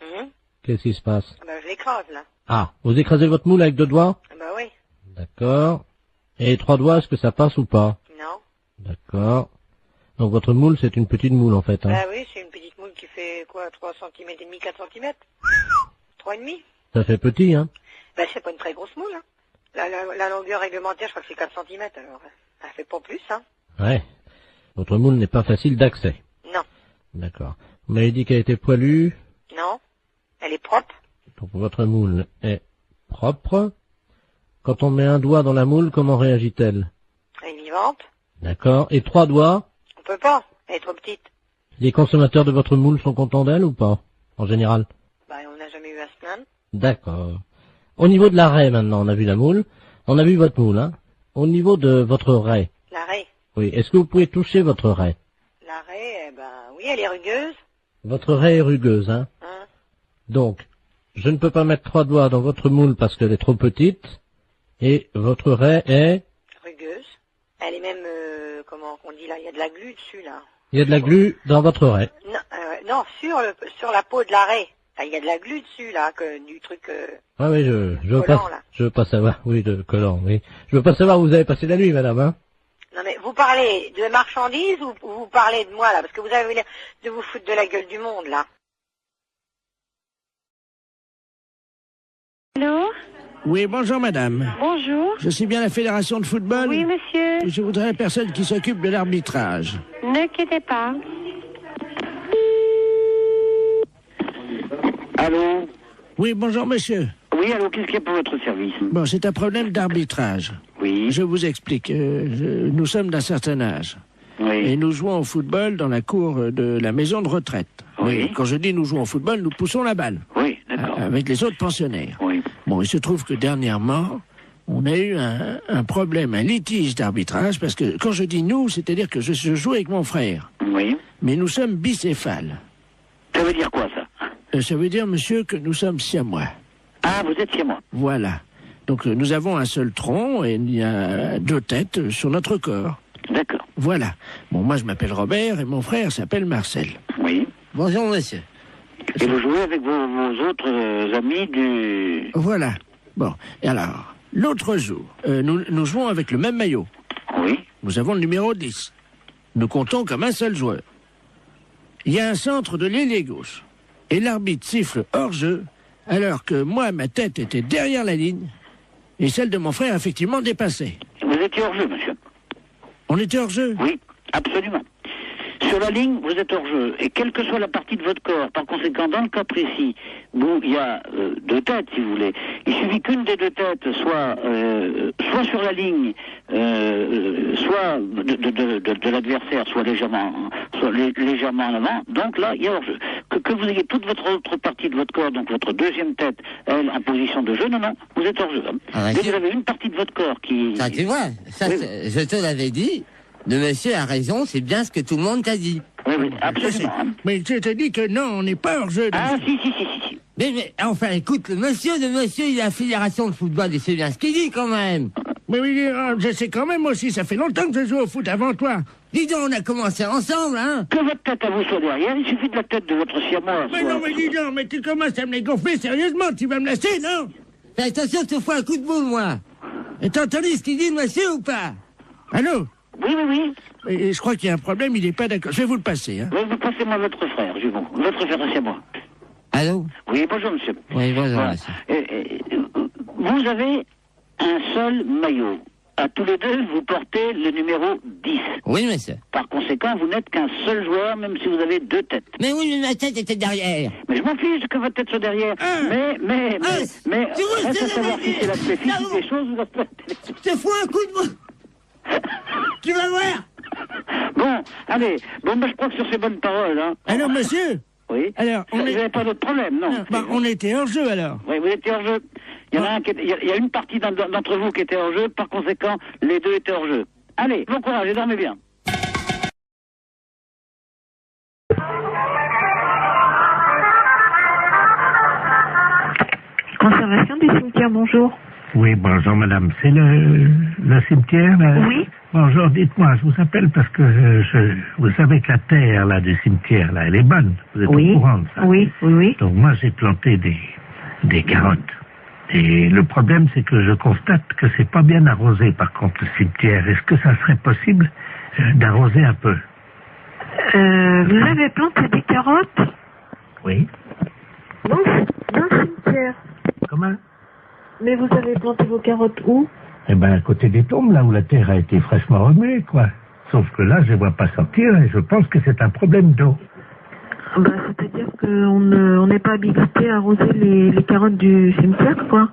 Mhm. Qu'est-ce qui se passe? Ben, je l'écrase, là. Ah, vous écrasez votre moule avec 2 doigts? Ben oui. D'accord. Et 3 doigts, est-ce que ça passe ou pas? Non. D'accord. Donc votre moule, c'est une petite moule en fait, hein? Ben oui, c'est une petite moule qui fait quoi, 3 cm et demi, 4 cm 3,5. Ça fait petit, hein? Ben c'est pas une très grosse moule, hein. La longueur réglementaire, je crois que c'est 4 cm, alors elle fait pas plus, hein. Ouais. Votre moule n'est pas facile d'accès. Non. D'accord. Vous m'avez dit qu'elle était poilue. Non. Elle est propre. Donc votre moule est propre. Quand on met un doigt dans la moule, comment réagit-elle? Elle est vivante. D'accord. Et 3 doigts? On peut pas, elle est trop petite. Les consommateurs de votre moule sont contents d'elle ou pas? En général? Ben on n'a jamais eu à se plaindre. D'accord. Au niveau de la raie maintenant, on a vu la moule. On a vu votre moule, hein? Au niveau de votre raie. La raie. Oui. Est-ce que vous pouvez toucher votre raie? La raie, ben oui, elle est rugueuse. Votre raie est rugueuse, hein? Donc, je ne peux pas mettre 3 doigts dans votre moule parce qu'elle est trop petite. Et votre raie est... rugueuse. Elle est même, comment on dit là, il y a de la glu dessus, là. Il y a de la glu dans votre raie. Non, non, sur la peau de la raie. Il y a de la glu dessus, là, du truc... Ah oui, je veux collant, pas, là. je veux pas savoir, oui, de collant, oui. Je veux pas savoir où vous avez passé la nuit, madame, hein? Non mais vous parlez de marchandises ou vous parlez de moi, là? Parce que vous avez l'air de vous foutre de la gueule du monde, là. Allô? Oui, bonjour madame. Bonjour. Je suis bien la fédération de football. Oui, monsieur. Je voudrais la personne qui s'occupe de l'arbitrage. Ne quittez pas. Allô? Oui, bonjour monsieur. Oui, alors qu'est-ce qu'il y a pour votre service? Bon, c'est un problème d'arbitrage. Oui. Je vous explique. Nous sommes d'un certain âge. Oui. Et nous jouons au football dans la cour de la maison de retraite. Oui. Mais quand je dis nous jouons au football, nous poussons la balle. Oui, d'accord. Avec les autres pensionnaires. Oui. Bon, il se trouve que dernièrement, on a eu un problème, un litige d'arbitrage, parce que quand je dis nous, c'est-à-dire que je joue avec mon frère. Oui. Mais nous sommes bicéphales. Ça veut dire quoi, ça? Ça veut dire, monsieur, que nous sommes siamois. Ah, vous êtes siamois. Voilà. Donc nous avons un seul tronc et il y a 2 têtes sur notre corps. D'accord. Voilà. Bon, moi je m'appelle Robert et mon frère s'appelle Marcel. Oui. Bonjour, monsieur. Et vous jouez avec vos autres amis du... Voilà. Bon, et alors, l'autre jour, nous jouons avec le même maillot. Oui. Nous avons le numéro 10. Nous comptons comme un seul joueur. Il y a un centre de l'ailier gauche. Et l'arbitre siffle hors-jeu, alors que moi, ma tête était derrière la ligne, et celle de mon frère, effectivement, dépassait. Vous étiez hors-jeu, monsieur? On était hors-jeu? Oui, absolument. Sur la ligne, vous êtes hors-jeu. Et quelle que soit la partie de votre corps, par conséquent, dans le cas précis, où il y a 2 têtes, si vous voulez, il suffit qu'une des 2 têtes soit sur la ligne, soit de l'adversaire, soit légèrement en avant. Donc là, il y a hors-jeu. Que vous ayez toute votre autre partie de votre corps, donc votre deuxième tête, elle, en position de jeu, non, vous êtes hors-jeu. Ah, mais vous avez une partie de votre corps qui... Ça, tu vois, ça, oui. Je te l'avais dit. Le monsieur a raison, c'est bien ce que tout le monde t'a dit. Oui, absolument. Mais je te dis que non, on n'est pas hors-jeu. Ah, si. Mais enfin, écoute, le monsieur, il a la fédération de football, et c'est bien ce qu'il dit, quand même. Mais oui, je sais quand même aussi, ça fait longtemps que je joue au foot avant toi. Dis donc, on a commencé ensemble, hein. Que votre tête à vous soit derrière, il suffit de la tête de votre siamois. Mais non, mais dis donc, mais tu commences à me les gonfler sérieusement, tu vas me laisser, non? Fais attention, je te fous un coup de boule, moi. Et t'as entendu ce qu'il dit, le monsieur, ou pas? Allô? Oui. Et je crois qu'il y a un problème, il n'est pas d'accord. Je vais vous le passer, hein. Oui, vous passez-moi votre frère, votre frère siamois. Allô? Oui, bonjour, monsieur. Oui, bonjour, voilà. monsieur. Vous avez un seul maillot. À tous les deux, vous portez le numéro 10. Oui, monsieur. Par conséquent, vous n'êtes qu'un seul joueur, même si vous avez 2 têtes. Mais oui, mais ma tête était derrière. Mais je m'en fiche que votre tête soit derrière. Mais, reste à savoir si c'est l'aspect physique des choses ou l'aspect... Je te fous un coup de boule. Tu vas voir. Bon, allez. Bon, je crois que sur ces bonnes paroles, hein... Alors, monsieur? Oui. Alors, vous n'avez pas d'autre problème, non? On était hors jeu, alors. Oui, vous étiez hors jeu. Il y a une partie d'entre vous qui était hors jeu, par conséquent, les 2 étaient hors jeu. Allez, bon courage et dormez bien. Conservation du cimetière, bonjour. Oui, bonjour madame, c'est le cimetière là? Oui. Bonjour, dites-moi, je vous appelle parce que vous savez que la terre là du cimetière là, elle est bonne, vous êtes au courant de ça? Oui. Donc moi j'ai planté des carottes. Et le problème c'est que je constate que c'est pas bien arrosé par contre le cimetière. Est-ce que ça serait possible d'arroser un peu? Vous avez planté des carottes? Oui. Dans le cimetière. Comment? Mais vous avez planté vos carottes où? Eh ben, à côté des tombes, là où la terre a été fraîchement remuée, quoi. Sauf que là, je ne vois pas sortir et je pense que c'est un problème d'eau. C'est-à-dire qu'on n'est pas habilité à arroser les carottes du cimetière, quoi.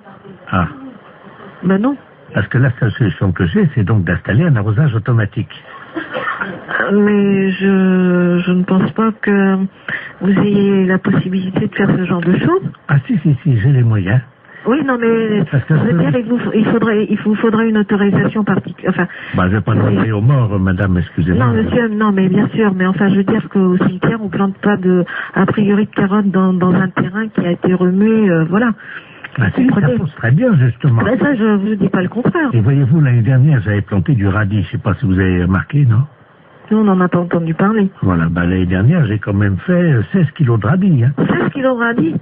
Ah. Non. Parce que la seule solution que j'ai, c'est donc d'installer un arrosage automatique. Mais je ne pense pas que vous ayez la possibilité de faire ce genre de choses. Ah si, j'ai les moyens. Oui, non, mais je veux dire, il vous faudrait une autorisation particulière. Enfin, je vais pas demander aux morts, madame, excusez-moi. Non, monsieur, non, mais bien sûr, mais enfin, je veux dire qu'au cimetière, on plante pas a priori de carottes dans un terrain qui a été remué, voilà. Si, ça pousse très bien, justement. Ça, je vous dis pas le contraire. Et voyez-vous, l'année dernière, j'avais planté du radis, je sais pas si vous avez remarqué, non? Nous, on n'en a pas entendu parler. Voilà, l'année dernière, j'ai quand même fait 16 kilos de radis, hein. 16 kilos de radis?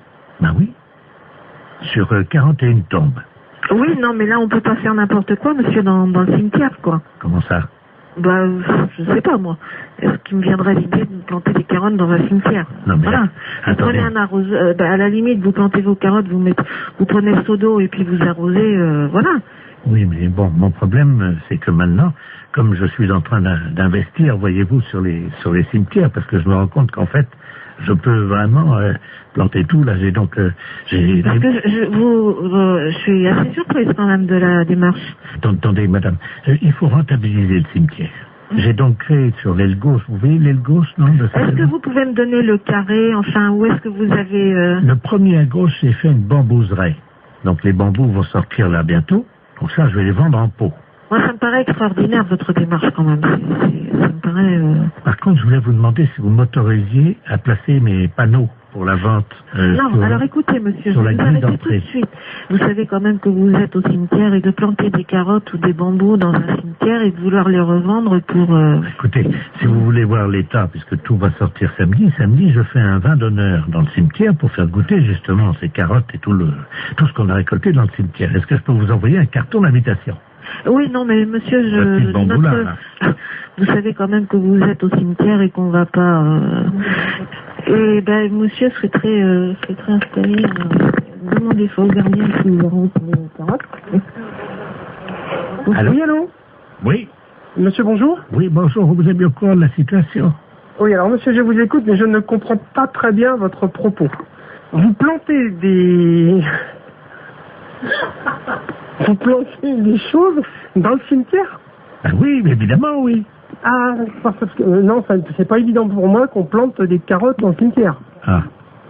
Oui. Sur 41 tombes. Oui, non, mais là, on peut pas faire n'importe quoi, monsieur, dans le cimetière, quoi. Comment ça? Je sais pas, moi. Est-ce qu'il me viendrait l'idée de planter des carottes dans un cimetière? Non, mais voilà. Vous prenez un arroseur, à la limite, vous plantez vos carottes, vous prenez le seau d'eau et puis vous arrosez, voilà. Oui, mais bon, mon problème, c'est que maintenant, comme je suis en train d'investir, voyez-vous, sur les cimetières, parce que je me rends compte qu'en fait, je peux vraiment planter tout. Là, j'ai donc... j'ai... Parce que je suis assez surprise quand même de la démarche. Attendez, madame, il faut rentabiliser le cimetière. J'ai donc créé sur l'aile gauche, vous voyez l'aile gauche, non? Est-ce que vous pouvez me donner le carré, enfin, où est-ce que vous avez... Le premier à gauche, j'ai fait une bambouseraie. Donc les bambous vont sortir là bientôt. Donc ça, je vais les vendre en pot. Moi, ça me paraît extraordinaire, votre démarche, quand même. Ça me paraît... Par contre, je voulais vous demander si vous m'autorisiez à placer mes panneaux pour la vente. Non, alors écoutez, monsieur, je vais vous arrêter tout de suite. Vous savez quand même que vous êtes au cimetière et de planter des carottes ou des bambous dans un cimetière et de vouloir les revendre pour... Écoutez, si vous voulez voir l'état, puisque tout va sortir samedi, je fais un vin d'honneur dans le cimetière pour faire goûter justement ces carottes et tout ce qu'on a récolté dans le cimetière. Est-ce que je peux vous envoyer un carton d'invitation? Oui, non, mais monsieur, vous savez quand même que vous êtes au cimetière et qu'on va pas... Et ben, monsieur serait très installé. Demandez ça au gardien si vous aurez les carottes. Allô? Oui, allô? Oui. Monsieur, bonjour? Oui, bonjour, vous êtes bien au courant de la situation? Oui, alors monsieur, je vous écoute, mais je ne comprends pas très bien votre propos. Vous plantez des... Vous plantez des choses dans le cimetière? Ah oui, évidemment, oui. Ah, parce que non, c'est pas évident pour moi qu'on plante des carottes dans le cimetière. Ah.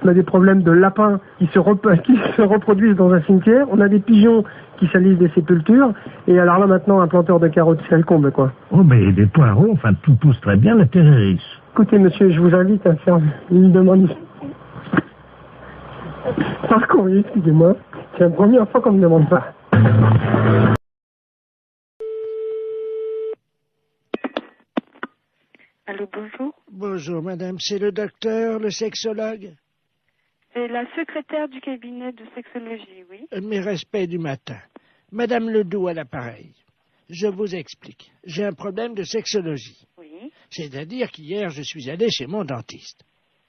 On a des problèmes de lapins qui se reproduisent dans un cimetière. On a des pigeons qui salissent des sépultures. Et alors là, maintenant, un planteur de carottes, c'est le comble, quoi. Oh, mais des poireaux, enfin, tout pousse très bien, la terre est riche. Écoutez, monsieur, je vous invite à faire une demande. Par courrier, excusez-moi. C'est la première fois qu'on me demande ça. Allô, bonjour. Bonjour, madame. C'est le docteur, le sexologue? C'est la secrétaire du cabinet de sexologie, oui. Mes respects du matin. Madame Ledoux à l'appareil. Je vous explique. J'ai un problème de sexologie. Oui. C'est-à-dire qu'hier, je suis allé chez mon dentiste.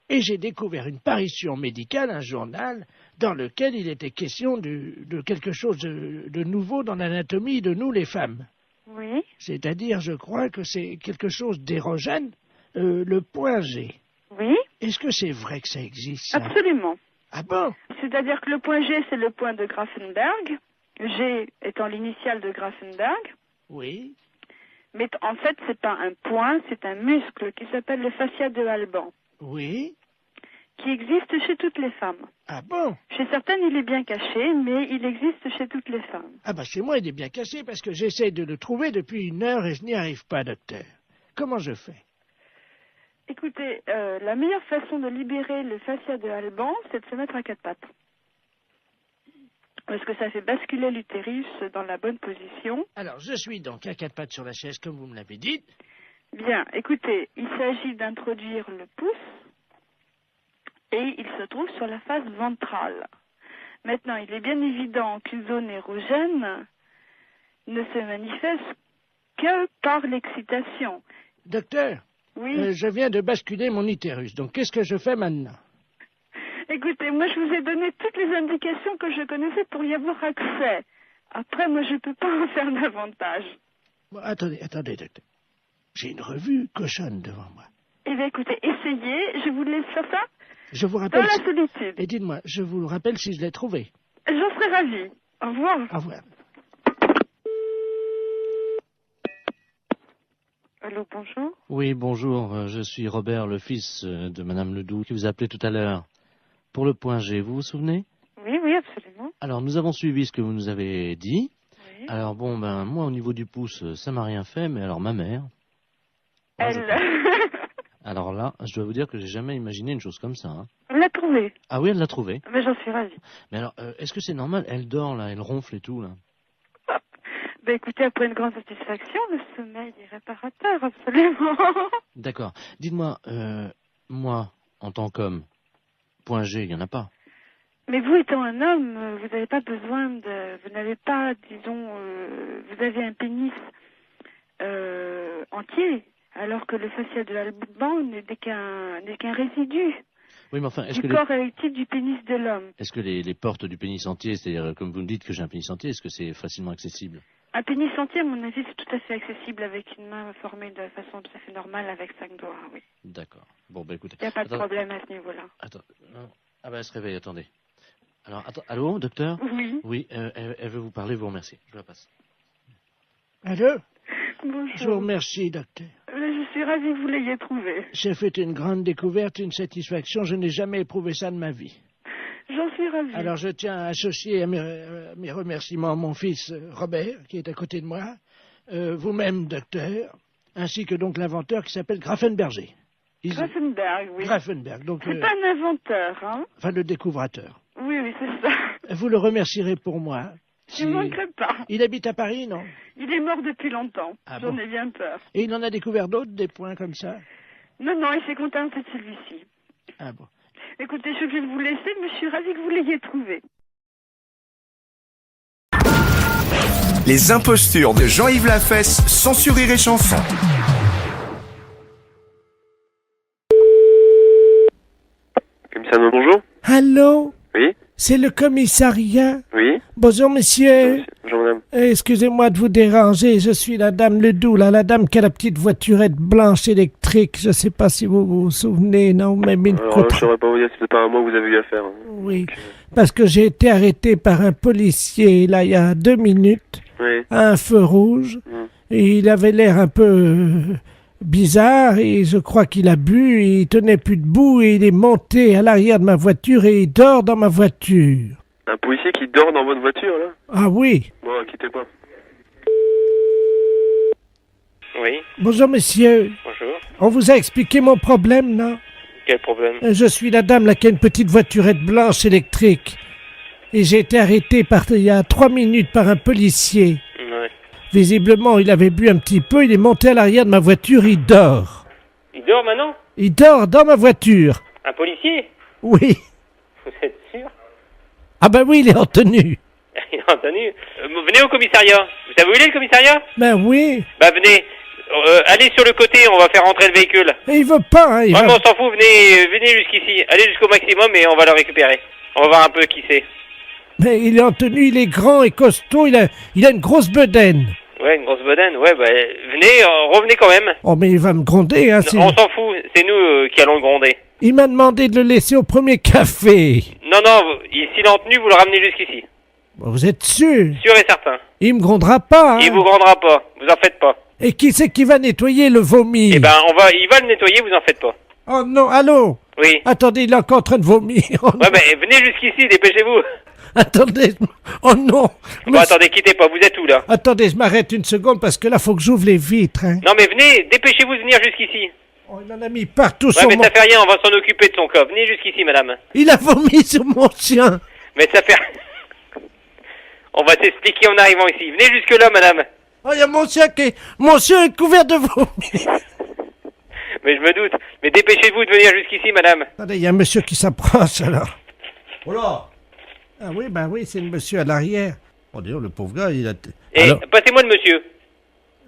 Et j'ai découvert une parution médicale, un journal, dans lequel il était question de quelque chose de nouveau dans l'anatomie de nous, les femmes. Oui. C'est-à-dire, je crois que c'est quelque chose d'érogène, le point G. Oui. Est-ce que c'est vrai que ça existe, ça? Absolument. Ah bon? C'est-à-dire que le point G, c'est le point de Grafenberg. G étant l'initiale de Grafenberg. Oui. Mais en fait, c'est pas un point, c'est un muscle qui s'appelle le fascia de Alban. Oui. Qui existe chez toutes les femmes. Ah bon? Chez certaines, il est bien caché, mais il existe chez toutes les femmes. Ah bah chez moi, il est bien caché parce que j'essaie de le trouver depuis 1 heure et je n'y arrive pas, docteur. Comment je fais? Écoutez, la meilleure façon de libérer le fascia de Alban, c'est de se mettre à 4 pattes. Parce que ça fait basculer l'utérus dans la bonne position. Alors, je suis donc à 4 pattes sur la chaise, comme vous me l'avez dit. Bien, écoutez, il s'agit d'introduire le pouce et il se trouve sur la face ventrale. Maintenant, il est bien évident qu'une zone érogène ne se manifeste que par l'excitation. Docteur, oui. Je viens de basculer mon utérus, donc qu'est-ce que je fais maintenant? Écoutez, moi je vous ai donné toutes les indications que je connaissais pour y avoir accès. Après, moi je ne peux pas en faire davantage. Bon, attendez, docteur. J'ai une revue cochonne devant moi. Eh bien écoutez, essayez, je vous laisse faire ça. Je vous rappelle... Dans la solitude. Et dites-moi, je vous rappelle si je l'ai trouvé. J'en serais ravie. Au revoir. Au revoir. Allô, bonjour. Oui, bonjour. Je suis Robert, le fils de Madame Ledoux, qui vous a appelé tout à l'heure. Pour le point G, vous vous souvenez? Oui, oui, absolument. Alors, nous avons suivi ce que vous nous avez dit. Oui. Alors, bon, moi, au niveau du pouce, ça m'a rien fait, mais alors ma mère... Elle... Alors là, je dois vous dire que j'ai jamais imaginé une chose comme ça. Hein. Elle l'a trouvée. Ah oui, elle l'a trouvée. Mais j'en suis ravie. Mais alors, est-ce que c'est normal? Elle dort, là, elle ronfle et tout, là. Ben écoutez, après une grande satisfaction, le sommeil est réparateur, absolument. D'accord. Dites-moi, moi, en tant qu'homme, point G, il n'y en a pas. Mais vous étant un homme, vous n'avez pas besoin de... Vous n'avez pas, disons... vous avez un pénis entier, alors que le fascia de Alban n'est qu'un résidu. Oui, mais enfin, est-ce du que corps érectile du pénis de l'homme. Est-ce que les portes du pénis entier, c'est-à-dire, comme vous me dites que j'ai un pénis entier, est-ce que c'est facilement accessible? Un pénis entier, à mon avis, c'est tout à fait accessible avec une main formée de façon tout à fait normale avec 5 doigts, oui. D'accord. Bon, bah écoutez. Il n'y a pas de problème à ce niveau-là. Attends. Non. Ah bah elle se réveille, attendez. Alors, attends. Allô, docteur? Oui. Oui, elle veut vous parler, vous remercie. Je la passe. Allô? Bonjour. Je vous remercie, docteur. Je suis ravie que vous l'ayez trouvé. J'ai fait une grande découverte, une satisfaction. Je n'ai jamais éprouvé ça de ma vie. J'en suis ravie. Alors je tiens à associer à mes remerciements mon fils Robert, qui est à côté de moi, vous-même, docteur, ainsi que donc l'inventeur qui s'appelle Grafenberger. Grafenberg, oui. Grafenberg, donc... C'est pas un inventeur, hein? Enfin, le découvrateur. Oui, oui, c'est ça. Vous le remercierez pour moi. Je ne manquerai pas. Il habite à Paris, non? Il est mort depuis longtemps. Ah J'en bon? ai bien peur. Et il en a découvert d'autres, des points comme ça? Non, non, il s'est contenté de celui-ci. Ah bon. Écoutez, je vais vous laisser, mais je suis ravie que vous l'ayez trouvé. Les impostures de Jean-Yves Lafesse, sans Rire et Chanson. Commissariat, bonjour. Allô? Oui. C'est le commissariat? Oui. Bonjour, monsieur. Bonjour, madame. Excusez-moi de vous déranger, je suis la dame Ledoux, là, la dame qui a la petite voiturette blanche électrique. Je ne sais pas si vous vous souvenez, non, mais une Alors, je ne saurais pas vous dire si c'est pas à moi que vous avez eu affaire. Oui, parce que j'ai été arrêté par un policier, là, il y a 2 minutes, Oui. à un feu rouge, et il avait l'air un peu bizarre, et je crois qu'il a bu, et il tenait plus debout, et il est monté à l'arrière de ma voiture, et il dort dans ma voiture. Un policier qui dort dans votre voiture, là? Ah oui. Bon, quittez pas. Oui. Bonjour, monsieur. Bonjour. On vous a expliqué mon problème, non? Quel problème? Je suis la dame là qui a une petite voiturette blanche électrique. Et j'ai été arrêté il y a 3 minutes par un policier. Ouais. Visiblement, il avait bu un petit peu, il est monté à l'arrière de ma voiture, il dort. Il dort maintenant? Il dort dans ma voiture. Un policier? Oui. Vous êtes sûr? Ah ben oui, il est en tenue. Il est en tenue. Venez au commissariat. Vous savez où il est, le commissariat? Ben oui. Bah, venez. Allez sur le côté, on va faire rentrer le véhicule. Et il veut pas, hein. Ouais, mais on s'en fout, venez jusqu'ici. Allez jusqu'au maximum et on va le récupérer. On va voir un peu qui c'est. Mais il est en tenue, il est grand et costaud, il a une grosse bedaine. Ouais, une grosse bedaine. Ouais, bah, venez, revenez quand même. Oh, mais il va me gronder, hein. Non, on s'en fout, c'est nous qui allons le gronder. Il m'a demandé de le laisser au premier café. Non, s'il est en tenue, vous le ramenez jusqu'ici. Vous êtes sûr? Sûr et certain. Il me grondera pas, hein. Il vous grondera pas, vous en faites pas. Et qui c'est qui va nettoyer le vomi? Eh ben, il va le nettoyer, vous en faites pas. Oh non, allô? Oui. Attendez, il est encore en train de vomir. Oh, ouais, mais venez jusqu'ici, dépêchez-vous. Attendez, oh non. Bon, attendez, quittez pas, vous êtes où, là? Attendez, je m'arrête une seconde parce que là, faut que j'ouvre les vitres, hein. Non, mais venez, dépêchez-vous de venir jusqu'ici. Oh, il en a mis partout ouais, sur mais ça fait rien, on va s'en occuper de son cas. Venez jusqu'ici, madame. Il a vomi sur mon chien. Mais ça fait... On va s'expliquer en arrivant ici. Venez jusque-là, madame. Oh, il y a mon chien est couvert de vomi. Mais je me doute. Mais dépêchez-vous de venir jusqu'ici, madame. Attendez, il y a un monsieur qui s'approche, alors. Oh là. Ah oui, ben oui, c'est le monsieur à l'arrière. Oh, d'ailleurs, le pauvre gars, il a... Et passez-moi le monsieur.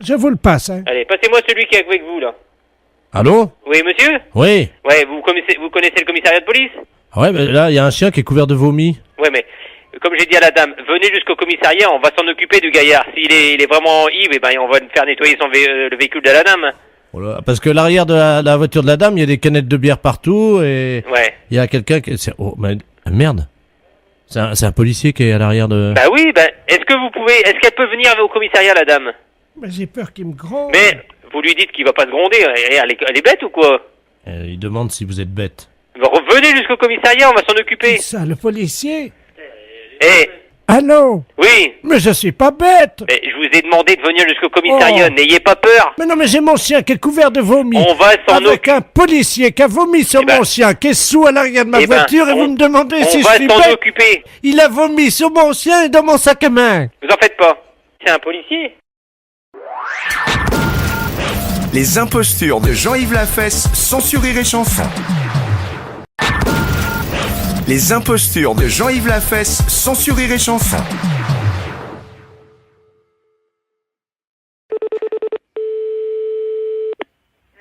Je vous le passe, hein. Allez, passez-moi celui qui est avec vous, là. Allô? Oui, monsieur? Oui. Ouais, vous connaissez le commissariat de police? Ouais, mais là, il y a un chien qui est couvert de vomi. Ouais, mais comme j'ai dit à la dame, venez jusqu'au commissariat, on va s'en occuper du gaillard. S'il est vraiment ivre, eh ben, on va faire nettoyer le véhicule de la dame. Voilà, parce que l'arrière de la voiture de la dame, il y a des canettes de bière partout et ouais. Il y a quelqu'un qui... Oh, mais, merde. C'est un policier qui est à l'arrière de... Bah oui, est-ce qu'elle peut venir au commissariat, la dame? Mais j'ai peur qu'il me gronde. Mais vous lui dites qu'il va pas se gronder, elle est bête ou quoi? Il demande si vous êtes bête. Revenez jusqu'au commissariat, on va s'en occuper. Ça, le policier? Eh. Allô? Oui. Mais je suis pas bête. Mais je vous ai demandé de venir jusqu'au commissariat, n'ayez pas peur. Mais non, mais j'ai mon chien qui est couvert de vomi. On va s'en occuper. Avec un policier qui a vomi sur mon chien, qui est sous à l'arrière de ma voiture, et vous me demandez si je suis bête. On va s'en occuper. Il a vomi sur mon chien et dans mon sac à main. Vous en faites pas. C'est un policier. Les impostures de Jean-Yves Lafesse, sans Rire et Chanson. Les impostures de Jean-Yves Lafesse, sans Rire et Chanson.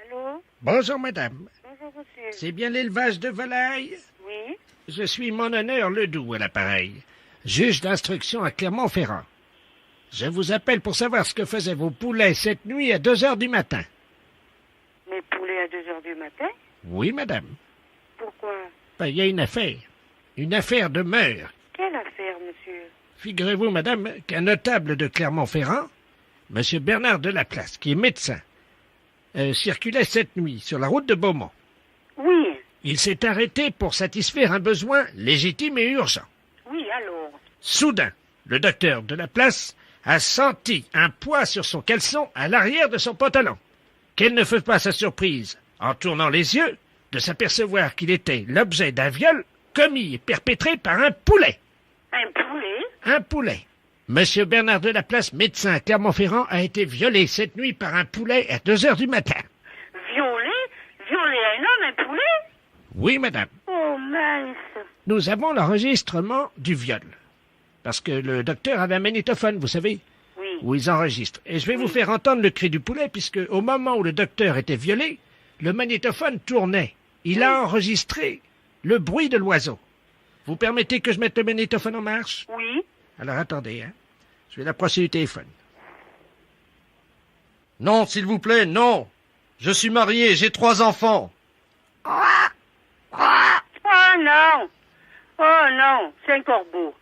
Allô? Bonjour, madame. Bonjour, monsieur. C'est bien l'élevage de volailles? Oui. Je suis mon honneur Ledoux à l'appareil, juge d'instruction à Clermont-Ferrand. Je vous appelle pour savoir ce que faisaient vos poulets cette nuit à 2 heures du matin. Mes poulets à 2 heures du matin? Oui, madame. Pourquoi? Ben, il y a une affaire. Une affaire de meurtre. Quelle affaire, monsieur? Figurez-vous, madame, qu'un notable de Clermont-Ferrand, monsieur Bernard Delaplace, qui est médecin, circulait cette nuit sur la route de Beaumont. Oui. Il s'est arrêté pour satisfaire un besoin légitime et urgent. Oui, alors? Soudain, le docteur Delaplace a senti un poids sur son caleçon à l'arrière de son pantalon. Quelle ne fut pas sa surprise, en tournant les yeux, de s'apercevoir qu'il était l'objet d'un viol commis et perpétré par un poulet. Un poulet? Un poulet. Monsieur Bernard Delaplace, médecin à Clermont-Ferrand, a été violé cette nuit par un poulet à 2 heures du matin. Violé? Violé un homme, un poulet? Oui, madame. Oh, mince. Nous avons l'enregistrement du viol. Parce que le docteur avait un magnétophone, vous savez, oui. Où ils enregistrent. Et je vais vous faire entendre le cri du poulet, puisque au moment où le docteur était violé, le magnétophone tournait. Il a enregistré le bruit de l'oiseau. Vous permettez que je mette le magnétophone en marche? Oui. Alors attendez, hein. Je vais l'approcher du téléphone. Non, s'il vous plaît, non. Je suis marié, j'ai 3 enfants. Oh non! Oh non, c'est un corbeau.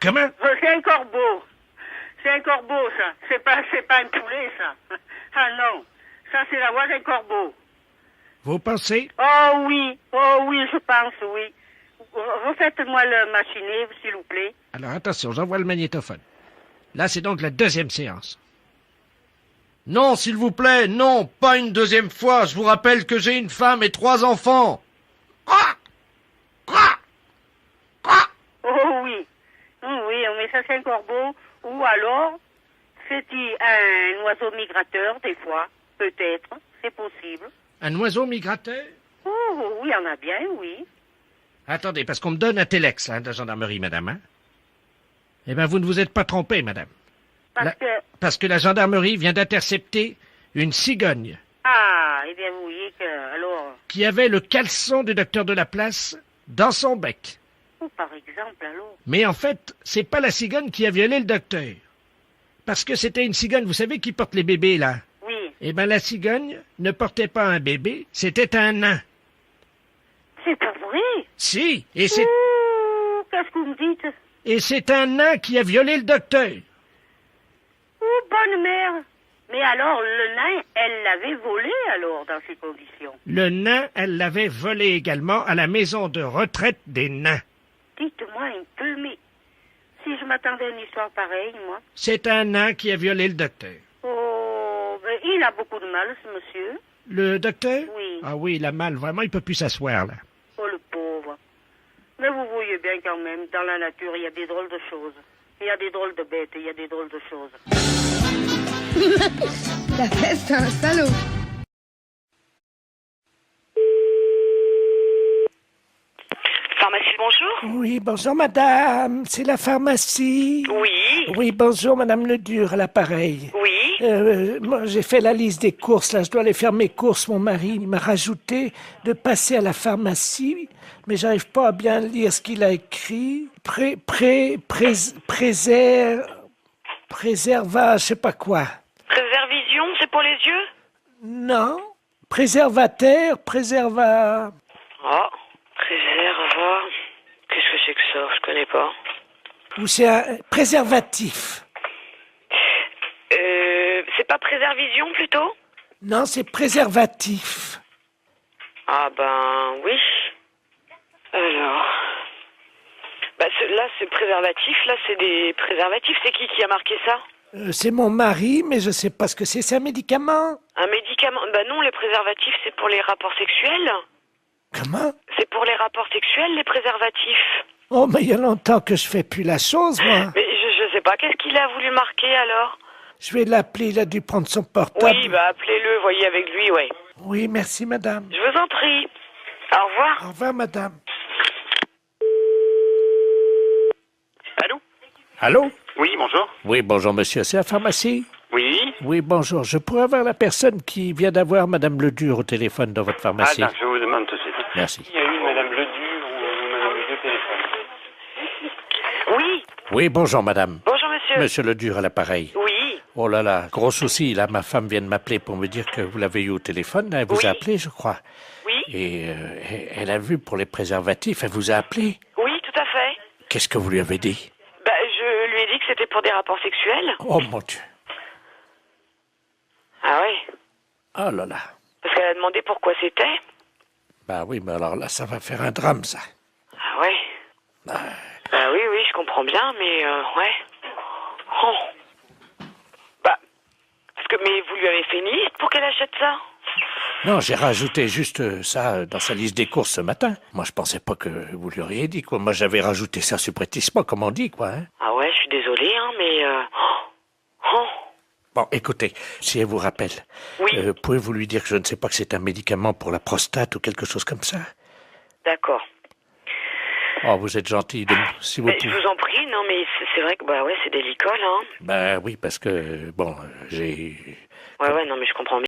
Comment? C'est un corbeau. C'est un corbeau, ça. C'est pas un poulet, ça. Ah non. Ça, c'est la voix d'un corbeau. Vous pensez? Oh oui, je pense, oui. Refaites-moi le machiné, s'il vous plaît. Alors attention, j'envoie le magnétophone. Là, c'est donc la 2e séance. Non, s'il vous plaît, non, pas une 2e fois. Je vous rappelle que j'ai une femme et 3 enfants. Oh oui. Oui, mais ça c'est un corbeau. Ou alors, c'est-il un oiseau migrateur, des fois. Peut-être. C'est possible. Un oiseau migrateur? Oh, oui, il y en a bien, oui. Attendez, parce qu'on me donne un téléx, de la gendarmerie, madame, hein? Eh bien, vous ne vous êtes pas trompé, madame. Parce que la gendarmerie vient d'intercepter une cigogne. Ah, eh bien, vous voyez que, alors... Qui avait le caleçon du docteur Delaplace dans son bec. Oh, par exemple, alors... Mais en fait, c'est pas la cigogne qui a violé le docteur. Parce que c'était une cigogne, vous savez, qui porte les bébés, là. Oui. Eh bien, la cigogne ne portait pas un bébé, c'était un nain. C'est pas vrai? Si, et c'est... Oh, qu'est-ce que vous me dites? Et c'est un nain qui a violé le docteur. Oh, bonne mère! Mais alors, le nain, elle l'avait volé, alors, dans ces conditions? Le nain, elle l'avait volé également à la maison de retraite des nains. Dites-moi un peu, mais si je m'attendais à une histoire pareille, moi... C'est un nain qui a violé le docteur. Oh, ben, il a beaucoup de mal, ce monsieur. Le docteur? Oui. Ah oui, il a mal, vraiment, il peut plus s'asseoir, là. Oh, le pauvre. Mais vous voyez bien quand même, dans la nature, il y a des drôles de choses. Il y a des drôles de bêtes, il y a des drôles de choses. La fesse, c'est un salaud. Pharmacie, bonjour. Oui, bonjour madame, c'est la pharmacie. Oui. Oui, bonjour madame Ledur, à l'appareil. Oui. Moi, j'ai fait la liste des courses, là, je dois aller faire mes courses. Mon mari il m'a rajouté de passer à la pharmacie, mais j'arrive pas à bien lire ce qu'il a écrit. Préserva, je sais pas quoi. Préservision, c'est pour les yeux? Non. Préservateur, préserva... Oh, préserva... Qu'est-ce que c'est que ça? Je connais pas. Ou c'est un préservatif. C'est pas préservision, plutôt? Non, c'est préservatif. Ah ben, oui. Alors... Bah, là, c'est préservatif, là, c'est des préservatifs. C'est qui a marqué ça? C'est mon mari, mais je sais pas ce que c'est. C'est un médicament? Un médicament? Bah non, les préservatifs, c'est pour les rapports sexuels. Comment? C'est pour les rapports sexuels, les préservatifs. Oh, mais il y a longtemps que je fais plus la chose, moi. Mais je sais pas, qu'est-ce qu'il a voulu marquer, alors? Je vais l'appeler, il a dû prendre son portable. Oui, bah appelez-le, voyez avec lui, ouais. Oui, merci, madame. Je vous en prie. Au revoir. Au revoir, madame. Allô? Allô? Oui, bonjour. Oui, bonjour, monsieur. C'est la pharmacie? Oui. Oui, bonjour. Je pourrais avoir la personne qui vient d'avoir madame Ledur au téléphone dans votre pharmacie? Ah, je vous demande tout de suite. Merci. Il y a eu madame Ledur ou madame Ledur au téléphone? Oui. Oui, bonjour, madame. Bonjour, monsieur. monsieur. Monsieur Ledur à l'appareil. Oui. Oh là là, gros souci, là, ma femme vient de m'appeler pour me dire que vous l'avez eu au téléphone, elle vous a appelé, je crois. Oui. Et elle a vu pour les préservatifs, elle vous a appelé. Oui, tout à fait. Qu'est-ce que vous lui avez dit? Bah, je lui ai dit que c'était pour des rapports sexuels. Oh mon Dieu. Ah ouais. Oh là là. Parce qu'elle a demandé pourquoi c'était. Bah oui, mais alors là, ça va faire un drame, ça. Ah ouais. Bah oui, je comprends bien, mais ouais. Oh. Bah, mais vous lui avez fait une liste pour qu'elle achète ça? Non, j'ai rajouté juste ça dans sa liste des courses ce matin. Moi, je pensais pas que vous lui auriez dit, quoi. Moi, j'avais rajouté ça subrepticement, comme on dit, quoi. Hein. Ah ouais, je suis désolée, hein, mais... Oh. Bon, écoutez, si elle vous rappelle, pouvez-vous lui dire que je ne sais pas que c'est un médicament pour la prostate ou quelque chose comme ça? D'accord. Oh, vous êtes gentil, si vous Mais pouvez. je vous en prie, non, mais c'est vrai que, bah ouais, c'est délicat, là. Hein. Ben oui, parce que, bon, j'ai... Ouais, non, mais je comprends bien.